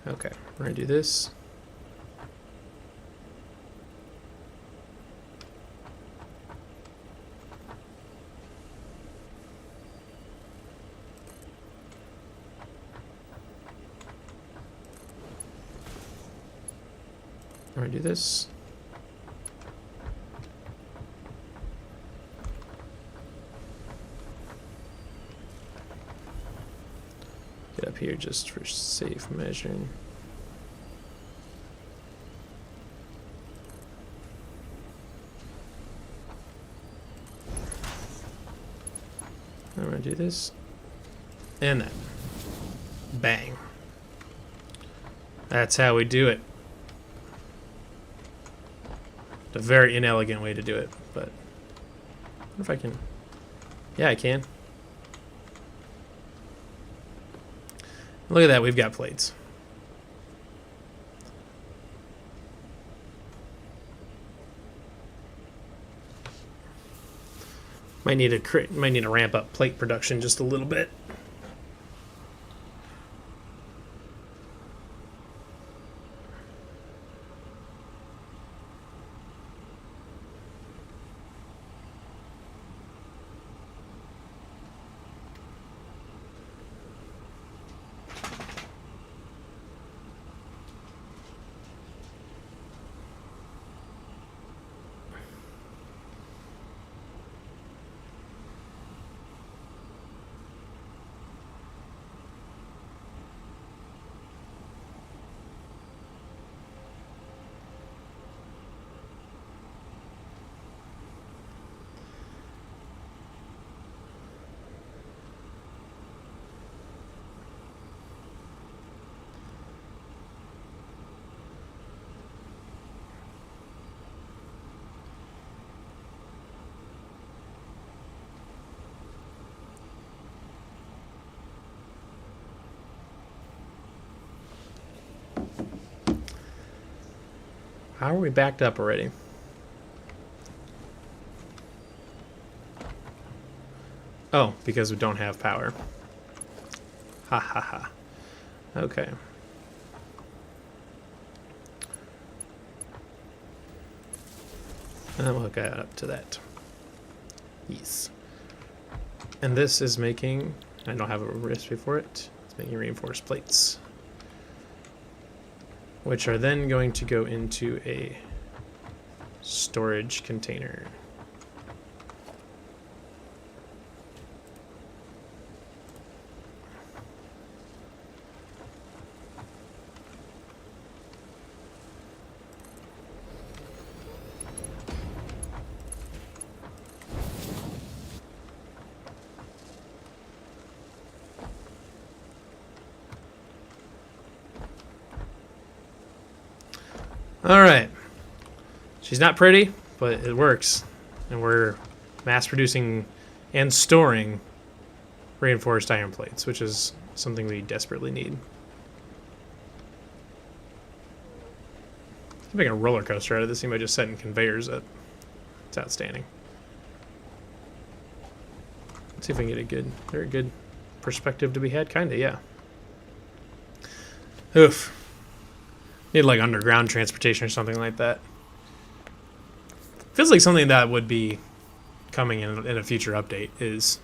Okay, we're gonna do this. We're gonna do this. Get up here just for safe measuring. I'm gonna do this. And that. Bang. That's how we do it. A very inelegant way to do it, but I wonder if I can. Yeah, I can. Look at that, we've got plates. Might need to ramp up plate production just a little bit. How are we backed up already? Oh, because we don't have power. Ha ha ha. Okay. And we'll hook that up to that. Yes. And this is making, I don't have a recipe for it, it's making reinforced plates, which are then going to go into a storage container. All right. She's not pretty, but it works. And we're mass producing and storing reinforced iron plates, which is something we desperately need. I'm making a roller coaster out of this thing by just setting conveyors up. It's outstanding. Let's see if we can get a very good perspective to be had. Kinda, yeah. Oof. Need like underground transportation or something like that. Feels like something that would be coming in a future update is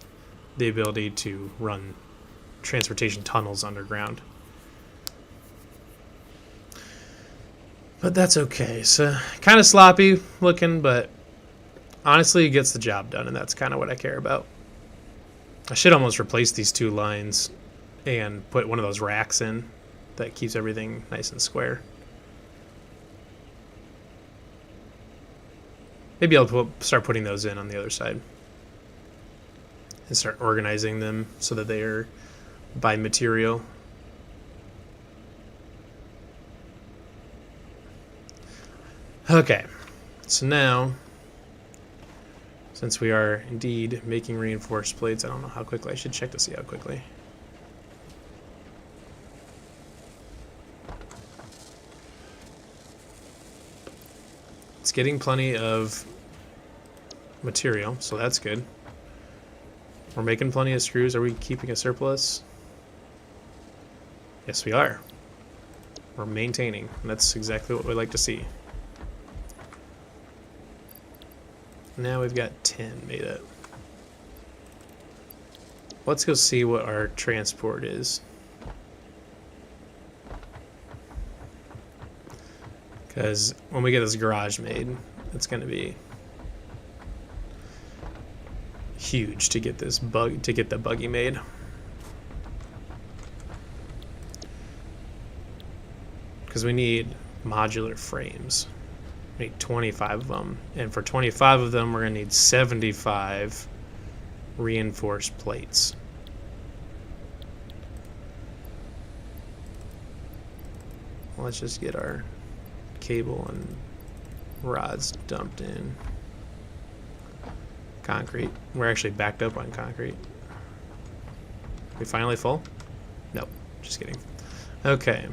the ability to run transportation tunnels underground. But that's okay. So kind of sloppy looking, but honestly it gets the job done, and that's kind of what I care about. I should almost replace these two lines and put one of those racks in that keeps everything nice and square. Maybe I'll start putting those in on the other side and start organizing them so that they are by material. Okay, so now, since we are indeed making reinforced plates, I don't know how quickly. I should check to see how quickly. It's getting plenty of material, so that's good. We're making plenty of screws. Are we keeping a surplus? Yes, we are. We're maintaining, and that's exactly what we like to see. Now we've got 10 made up. Let's go see what our transport is. Because when we get this garage made, it's going to be huge to get this the buggy made. Because we need modular frames. We need 25 of them, and for 25 of them, we're going to need 75 reinforced plates. Let's just get our cable and rods dumped in. Concrete. We're actually backed up on concrete. We finally full? Nope. Just kidding. Okay.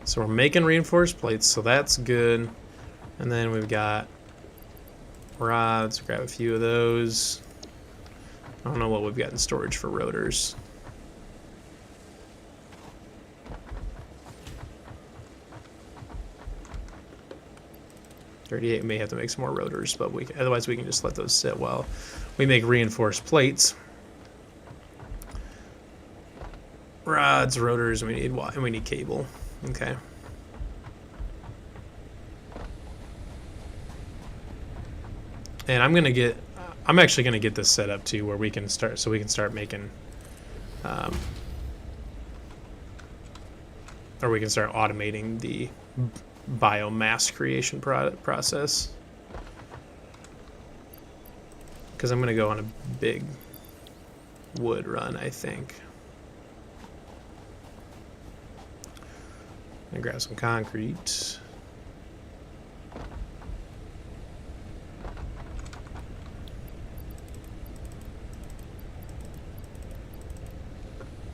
So we're making reinforced plates, so that's good. And then we've got rods. Grab a few of those. I don't know what we've got in storage for rotors. We may have to make some more rotors, but otherwise we can just let those sit while we make reinforced plates. Rods, rotors, and we need cable. Okay. And I'm actually gonna get this set up too, where we can start making, or we can start automating the biomass creation process. Because I'm gonna go on a big wood run, I think. And grab some concrete.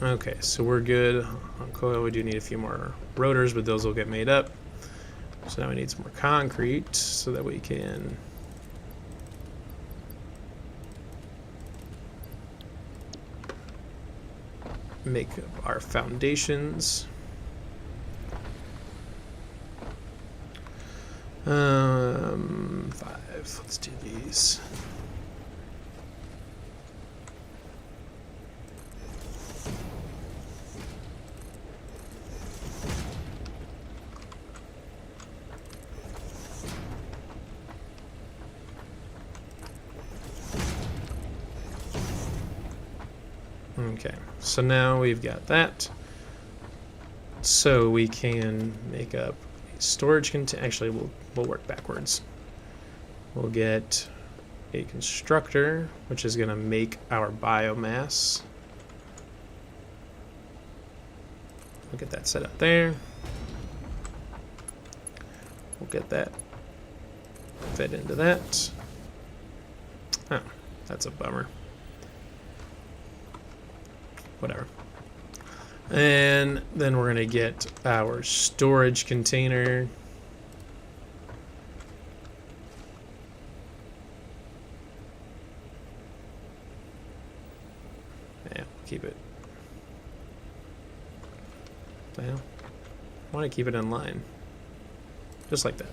Okay, so we're good. On coil, we do need a few more rotors, but those will get made up. So now we need some more concrete so that we can make our foundations. 5. Let's do these. Okay, so now we've got that. So we can make up a storage container. Actually, we'll work backwards. We'll get a constructor, which is going to make our biomass. We'll get that set up there. We'll get that fed into that. Oh, that's a bummer. Whatever. And then we're going to get our storage container. Yeah, keep it. Well, I want to keep it in line. Just like that.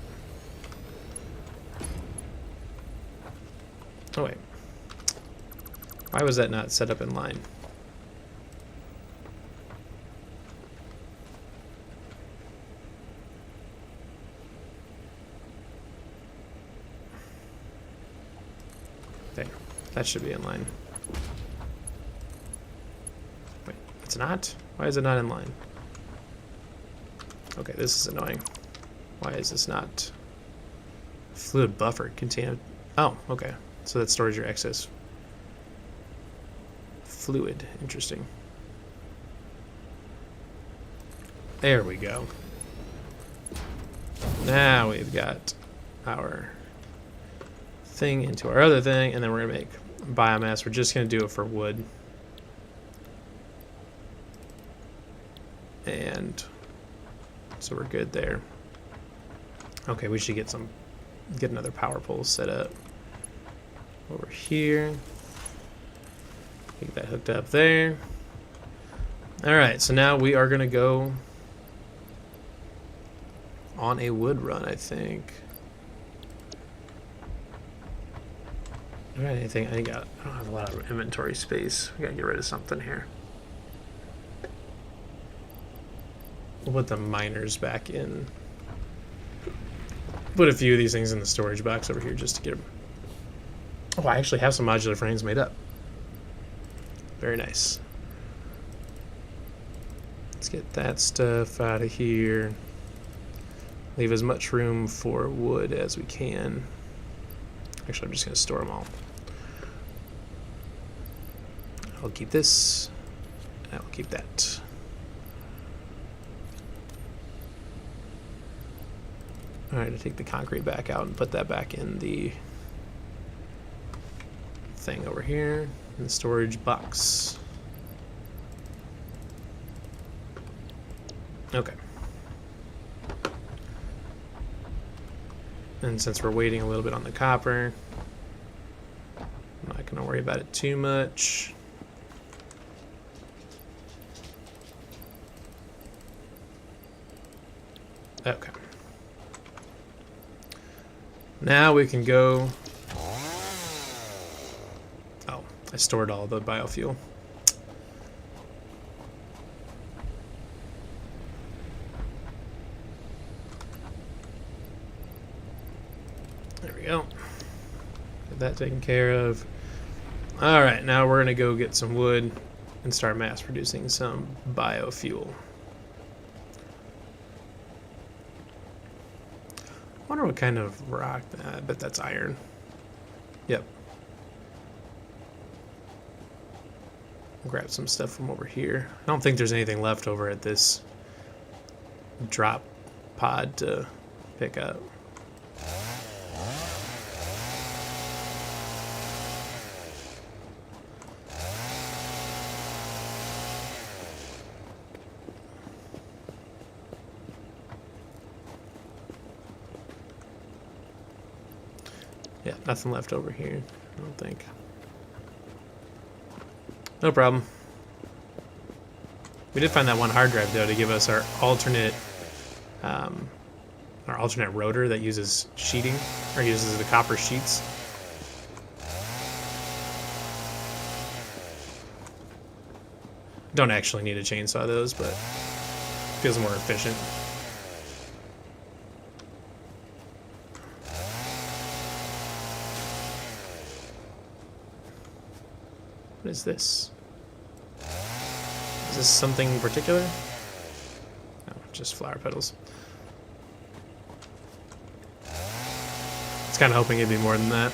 Oh, wait. Why was that not set up in line? There. That should be in line. Wait, it's not? Why is it not in line? Okay, this is annoying. Why is this not? Fluid buffer container. Oh, okay. So that stores your excess fluid. Interesting. There we go. Now we've got our thing into our other thing, and then we're gonna make biomass. We're just gonna do it for wood. And so we're good there. Okay, we should get another power pole set up over here. Get that hooked up there. All right, so now we are gonna go on a wood run, I think. All right, anything? I don't have a lot of inventory space. We gotta get rid of something here. We'll put the miners back in. Put a few of these things in the storage box over here just to get them. Oh, I actually have some modular frames made up. Very nice. Let's get that stuff out of here. Leave as much room for wood as we can. Actually, I'm just going to store them all. I'll keep this, and I'll keep that. Alright, I'll take the concrete back out and put that back in the thing over here in the storage box. Okay. And since we're waiting a little bit on the copper, I'm not going to worry about it too much. Okay. Now we can go. Oh, I stored all the biofuel. There we go. Get that taken care of. All right, now we're gonna go get some wood and start mass producing some biofuel. I wonder what kind of rock. I bet that's iron. Yep. Grab some stuff from over here. I don't think there's anything left over at this drop pod to pick up. Yeah, nothing left over here, I don't think. No problem. We did find that one hard drive though to give us our alternate rotor that uses sheeting, or uses the copper sheets. Don't actually need to chainsaw those, but feels more efficient. What is this? Is this something particular? No, just flower petals. It's kind of hoping it'd be more than that.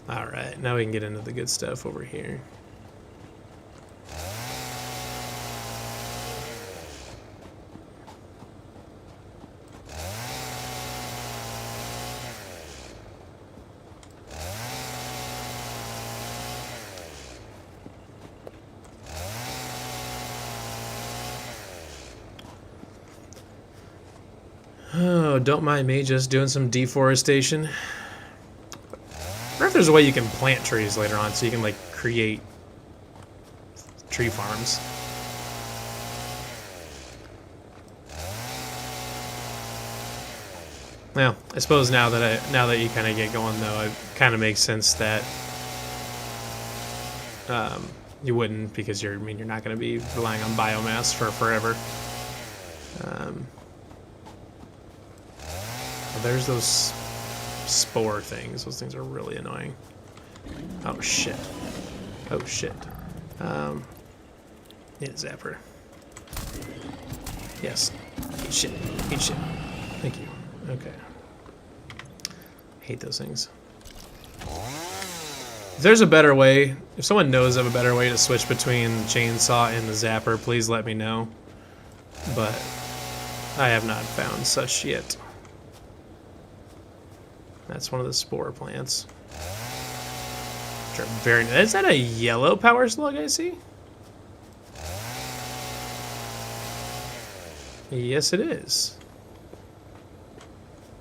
Alright, now we can get into the good stuff over here. Oh, don't mind me just doing some deforestation. I wonder if there's a way you can plant trees later on so you can, like, create tree farms. Well, I suppose now that you kind of get going, though, it kind of makes sense that you wouldn't, because you're not going to be relying on biomass for forever. There's those spore things. Those things are really annoying. Oh shit. Oh shit. Yeah, zapper. Yes. Eat shit. Eat shit. Thank you. Okay. Hate those things. If there's a better way, if someone knows of a better way to switch between the chainsaw and the zapper, please let me know. But I have not found such yet. That's one of the spore plants. Which are very nice. Is that a yellow power slug I see? Yes, it is.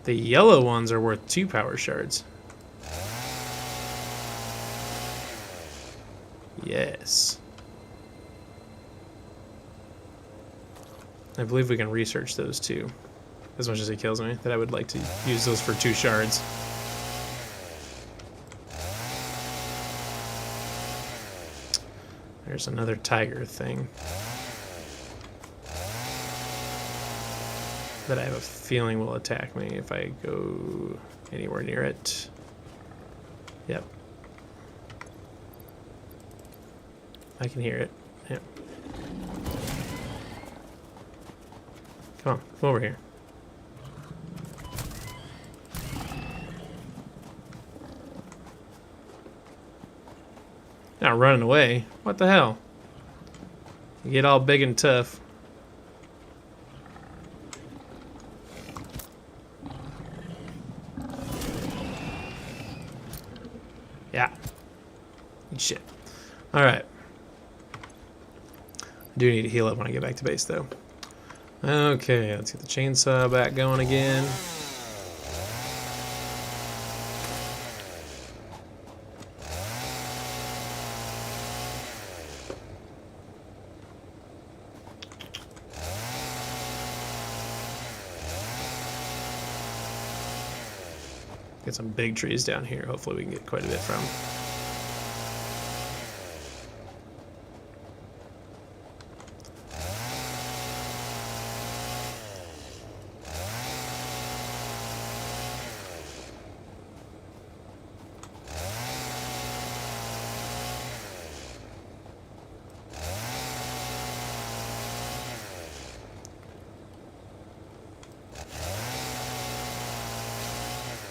The yellow ones are worth 2 power shards. Yes. I believe we can research those too. As much as it kills me, that I would like to use those for 2 shards. There's another tiger thing that I have a feeling will attack me if I go anywhere near it. Yep. I can hear it. Yep. Come over here. Not running away. What the hell? You get all big and tough. Yeah. Eat shit. Alright. I do need to heal up when I get back to base, though. Okay, let's get the chainsaw back going again. Get some big trees down here. Hopefully we can get quite a bit from.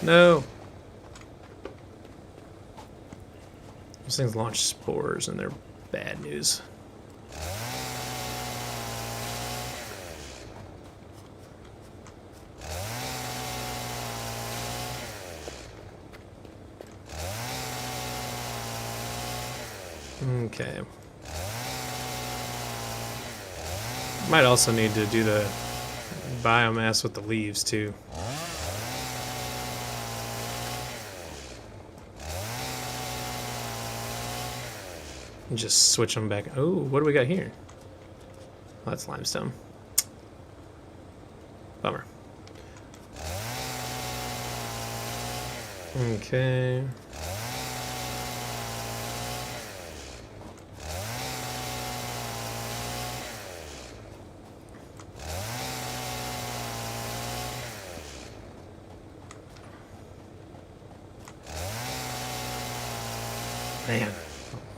No. Those things launch spores and they're bad news. Okay. Might also need to do the biomass with the leaves too. And just switch them back. Oh, what do we got here? Oh, that's limestone. Bummer. Okay. Man,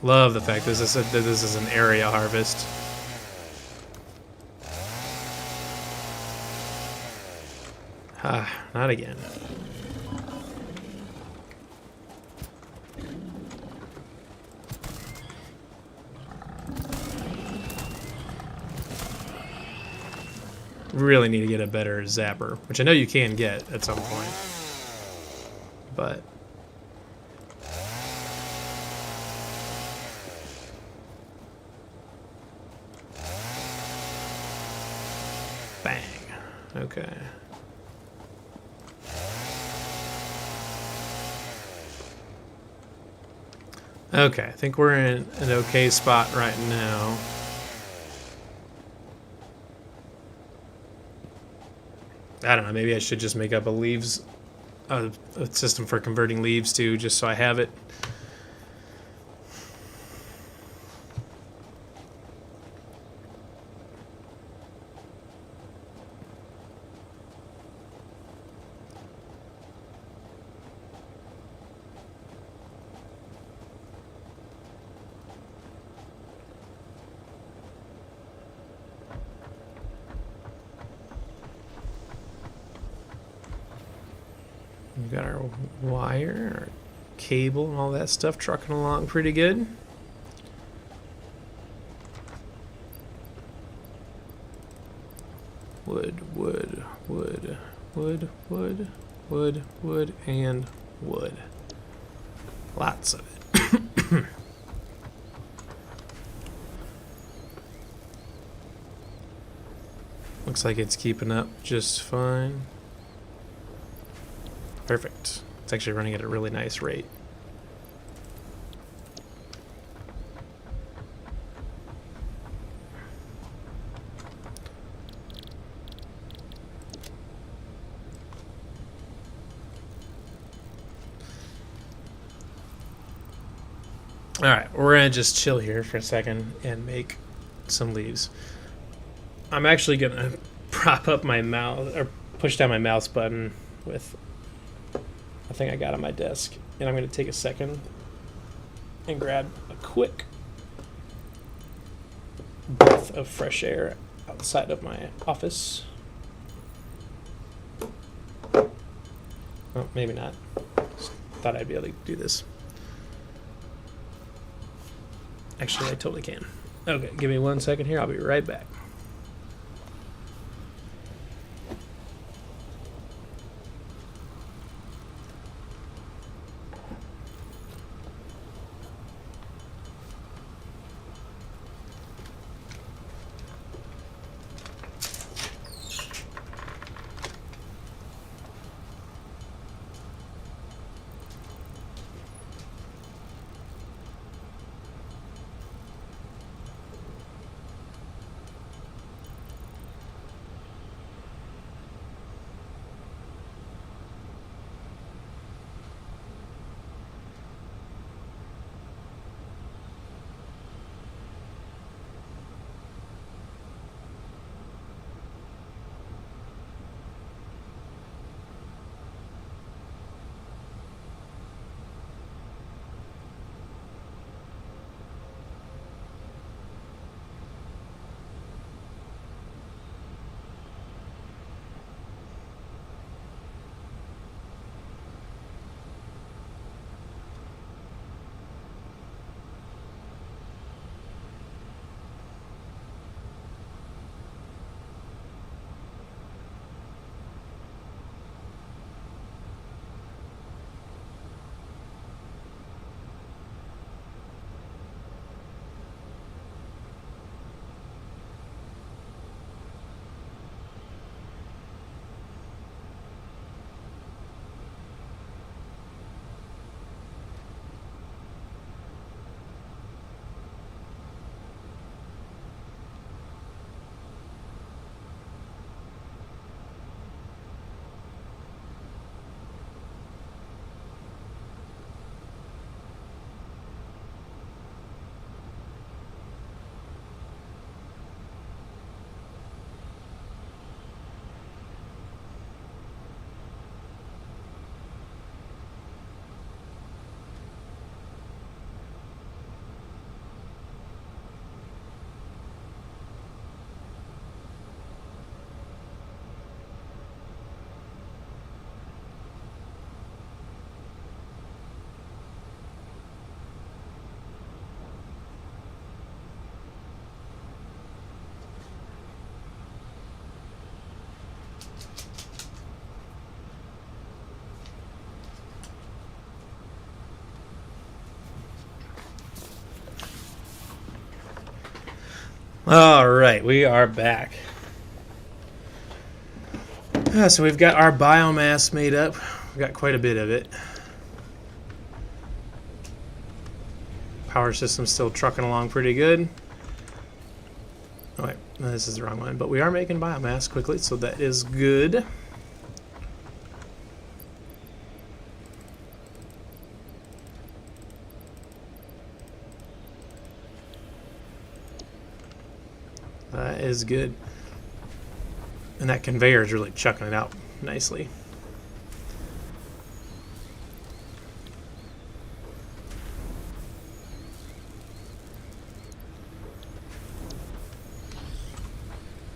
love the fact this is an area harvest. Ah, not again. Really need to get a better zapper, which I know you can get at some point. But bang. Okay. Okay, I think we're in an okay spot right now. I don't know, maybe I should just make up a system for converting leaves too, just so I have it. We've got our wire, our cable, and all that stuff trucking along pretty good. Wood, wood, wood, wood, wood, wood, wood, and wood. Lots of it. Looks like it's keeping up just fine. Perfect. It's actually running at a really nice rate. Alright, we're gonna just chill here for a second and make some leaves. I'm actually gonna prop up my mouse, or push down my mouse button with a thing I got on my desk, and I'm gonna take a second and grab a quick breath of fresh air outside of my office. Oh, maybe not. Just thought I'd be able to do this. Actually, I totally can. Okay, give me 1 second here. I'll be right back. All right, we are back. So we've got our biomass made up. We've got quite a bit of it. Power system's still trucking along pretty good. Oh wait, no, this is the wrong one. But we are making biomass quickly, so that is good. That is good. And that conveyor is really chucking it out nicely.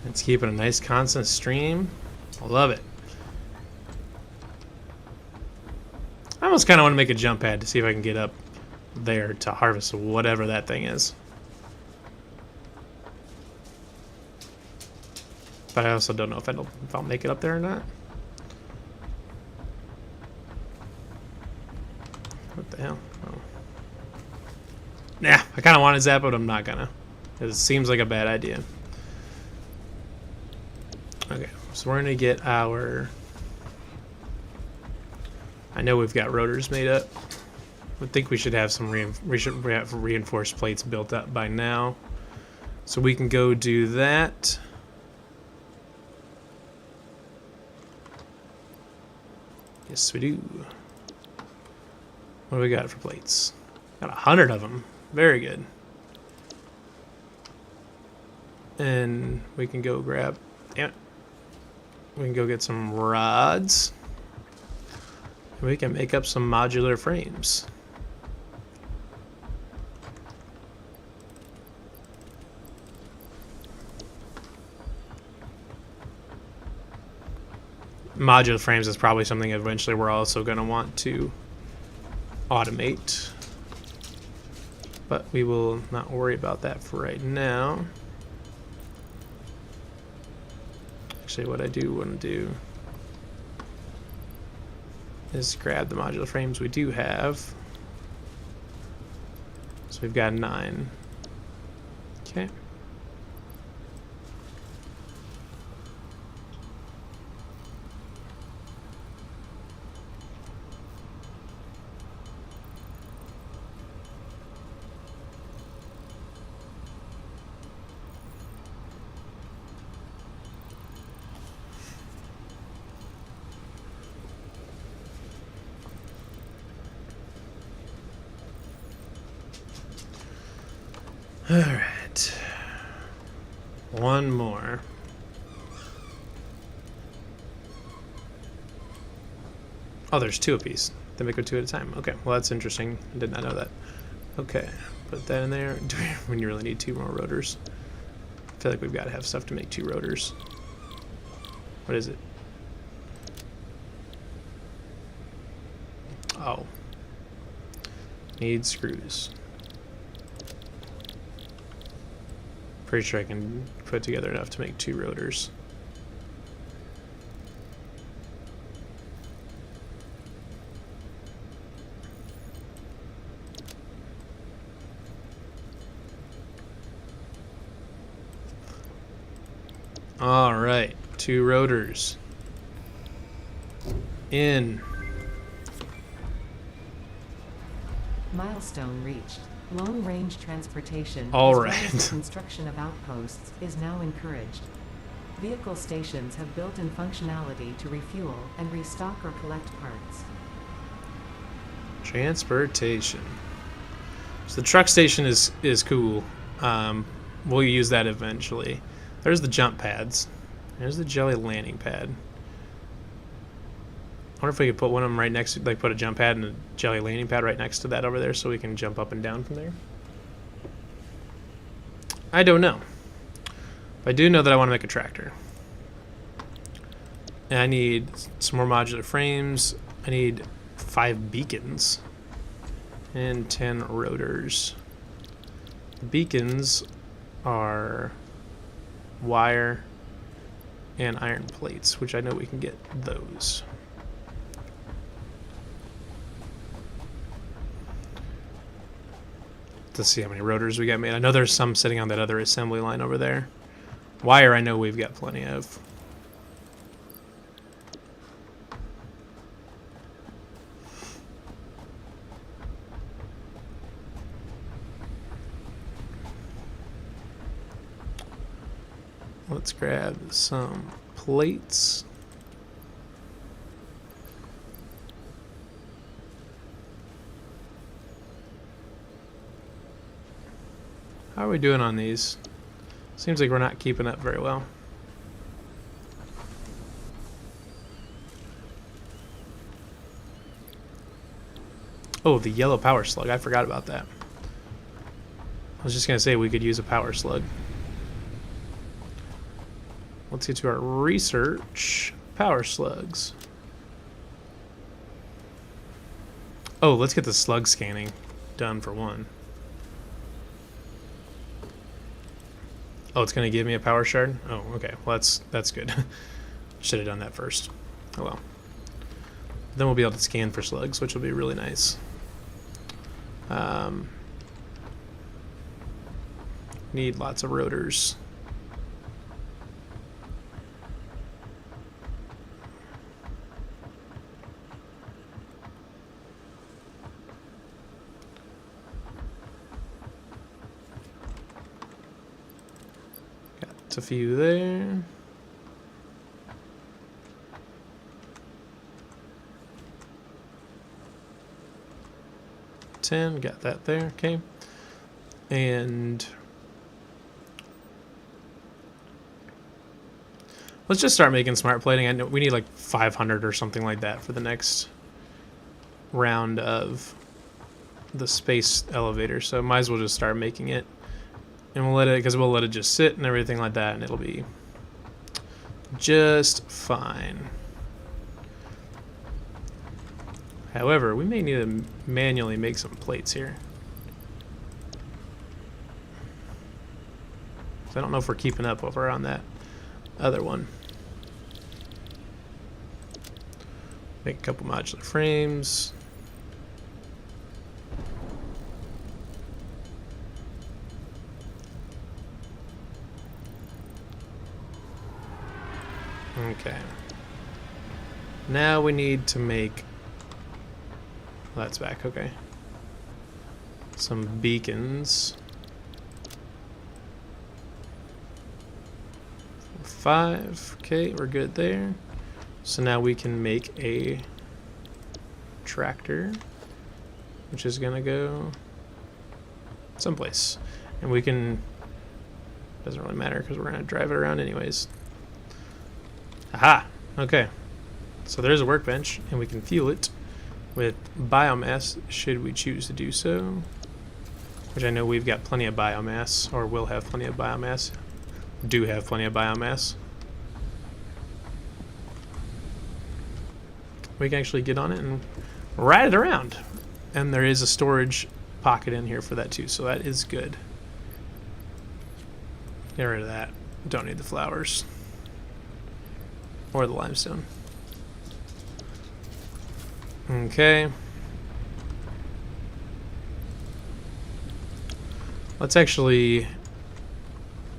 It's keeping a nice constant stream. I love it. I almost kind of want to make a jump pad to see if I can get up there to harvest whatever that thing is. But I also don't know if I'll make it up there or not. What the hell? Oh. Nah, I kind of want to zap, but I'm not gonna. It seems like a bad idea. Okay, so we're gonna get our... I know we've got rotors made up. I think we should have some reinforced plates built up by now. So we can go do that. Yes, we do. What do we got for plates? Got 100 of them. Very good. And we can go grab... Damn it. We can go get some rods. We can make up some modular frames. Modular frames is probably something eventually we're also going to want to automate. But we will not worry about that for right now. Actually, what I do want to do is grab the modular frames we do have. So we've got 9. Okay. All right. One more. Oh, there's 2 apiece. They make it 2 at a time. Okay, well that's interesting. I did not know that. Okay, put that in there. Do we really need 2 more rotors? I feel like we've got to have stuff to make 2 rotors. What is it? Oh. Need screws. Pretty sure I can put together enough to make 2 rotors. All right, 2 rotors. In. Milestone reached. Long-range transportation, All as well right. as the construction of outposts, is now encouraged. Vehicle stations have built-in functionality to refuel and restock or collect parts. Transportation. So the truck station is cool. We'll use that eventually. There's the jump pads. There's the jelly landing pad. I wonder if we could put one of them right next to, like put a jump pad and a jelly landing pad right next to that over there so we can jump up and down from there. I don't know. But I do know that I want to make a tractor. And I need some more modular frames. I need 5 beacons and 10 rotors. The beacons are wire and iron plates, which I know we can get those. to see how many rotors we got made. I know there's some sitting on that other assembly line over there. Wire, I know we've got plenty of. Let's grab some plates. How are we doing on these? Seems like we're not keeping up very well. Oh, the yellow power slug. I forgot about that. I was just going to say we could use a power slug. Let's get to our research. Power slugs. Oh, let's get the slug scanning done for one. Oh, it's going to give me a power shard? Oh, okay. Well, that's good. Should have done that first. Oh well. Then we'll be able to scan for slugs, which will be really nice. Need lots of rotors. Got a few there. Got that there, okay. And let's just start making smart plating. I know we need like 500 or something like that for the next round of the space elevator. So might as well just start making it, and we'll let it, because we'll let it just sit and everything like that, and it'll be just fine. However, we may need to manually make some plates here. So I don't know if we're keeping up over on that other one. Make a couple modular frames. Okay. Now we need to make... That's back, okay. Some beacons. 5, okay, we're good there. So now we can make a tractor, which is gonna go someplace. And we can, doesn't really matter because we're gonna drive it around anyways. Aha, okay. So there's a workbench, and we can fuel it with biomass, should we choose to do so. Which I know we've got plenty of biomass, or will have plenty of biomass. Do have plenty of biomass. We can actually get on it and ride it around. And there is a storage pocket in here for that too, so that is good. Get rid of that. Don't need the flowers. Or the limestone. Okay. Let's actually...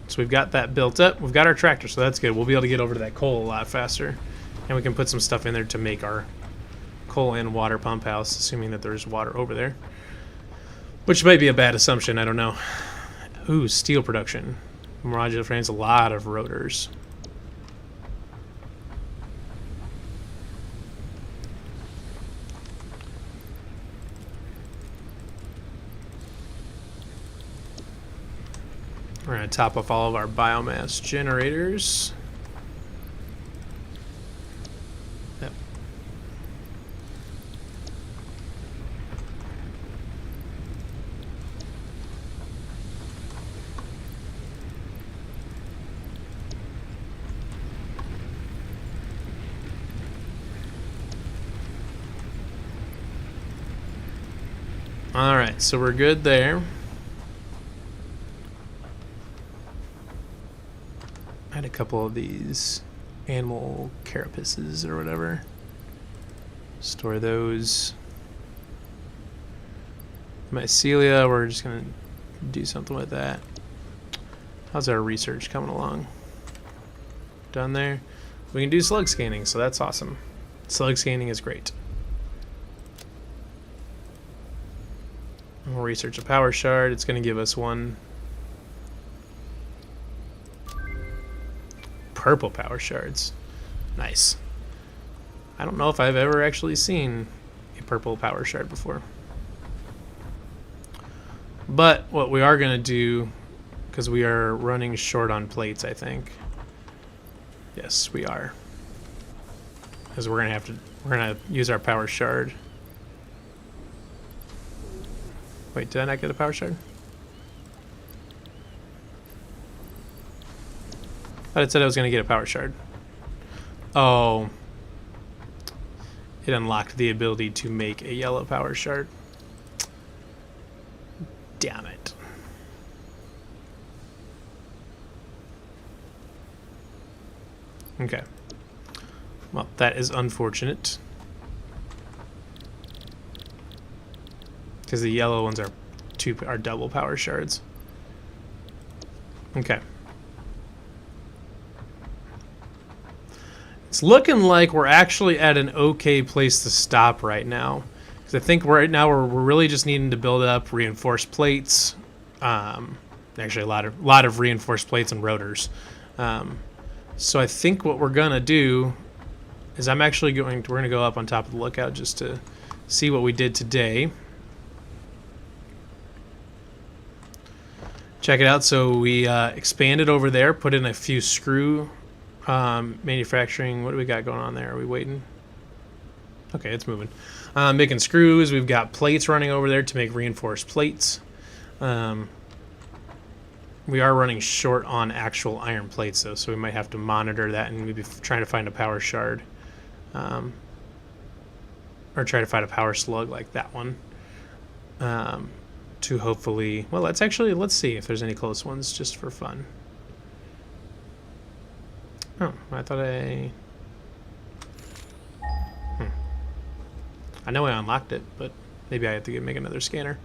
So we've got that built up. We've got our tractor, so that's good. We'll be able to get over to that coal a lot faster. And we can put some stuff in there to make our coal and water pump house, assuming that there's water over there. Which might be a bad assumption, I don't know. Ooh, steel production. Modular frames, a lot of rotors. We're going to top off all of our biomass generators. Yep. All right, so we're good there. I had a couple of these animal carapaces or whatever. Store those. Mycelia, we're just gonna do something with that. How's our research coming along? Done there. We can do slug scanning, so that's awesome. Slug scanning is great. We'll research a power shard. It's going to give us one purple power shards. Nice. I don't know if I've ever actually seen a purple power shard before. But what we are going to do, because we are running short on plates, I think. Yes, we are. Because we're gonna use our power shard. Wait, did I not get a power shard? I thought it said I was gonna get a power shard. Oh. It unlocked the ability to make a yellow power shard. Damn it. Okay. Well, that is unfortunate. Because the yellow ones are double power shards. Okay. It's looking like we're actually at an okay place to stop right now. Because I think right now we're really just needing to build up reinforced plates. Actually, a lot of reinforced plates and rotors. So I think what we're gonna do is we're gonna go up on top of the lookout just to see what we did today. Check it out. So we expanded over there, put in a few screw manufacturing. What do we got going on there? Are we waiting? Okay, it's moving. Making screws. We've got plates running over there to make reinforced plates. We are running short on actual iron plates, though, so we might have to monitor that and maybe trying to find a power shard. Or try to find a power slug like that one. To hopefully... Well, let's see if there's any close ones, just for fun. Oh, I thought I know I unlocked it, but maybe I have to make another scanner.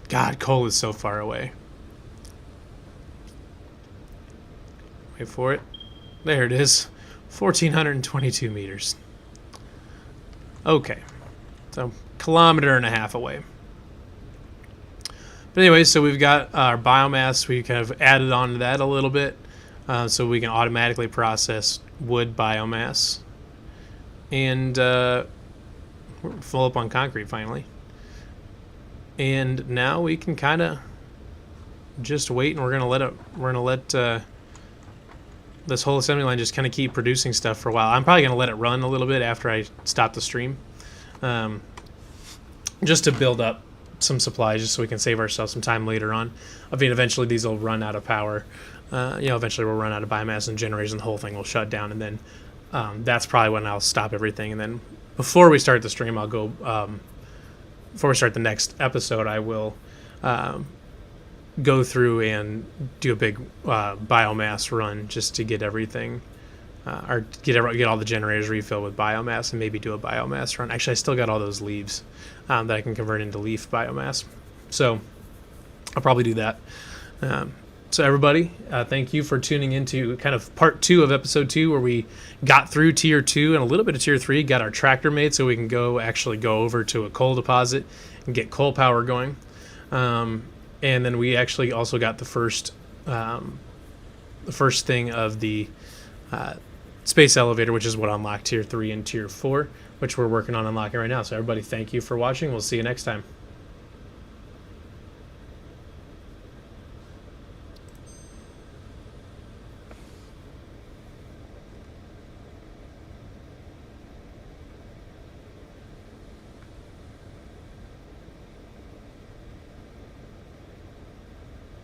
God, coal is so far away. Wait for it. There it is. 1,422 meters. Okay. So, kilometer and a half away. But anyway, so we've got our biomass. We kind of added on to that a little bit. So we can automatically process wood biomass. And we're full up on concrete finally. And now we can kind of just wait, and we're gonna let this whole assembly line just kind of keep producing stuff for a while. I'm probably gonna let it run a little bit after I stop the stream, just to build up some supplies, just so we can save ourselves some time later on. I mean, eventually these will run out of power. Eventually we'll run out of biomass and generation. The whole thing will shut down, and then that's probably when I'll stop everything. And then before we start the stream, I'll go. Before we start the next episode, I will go through and do a big biomass run just to get everything, or get all the generators refilled with biomass, and maybe do a biomass run. Actually, I still got all those leaves that I can convert into leaf biomass. So I'll probably do that. So everybody, thank you for tuning into kind of part 2 of episode 2, where we got through tier 2 and a little bit of tier 3, got our tractor made so we can go over to a coal deposit and get coal power going. And then we actually also got the first thing of the space elevator, which is what unlocked tier 3 and tier 4, which we're working on unlocking right now. So everybody, thank you for watching. We'll see you next time.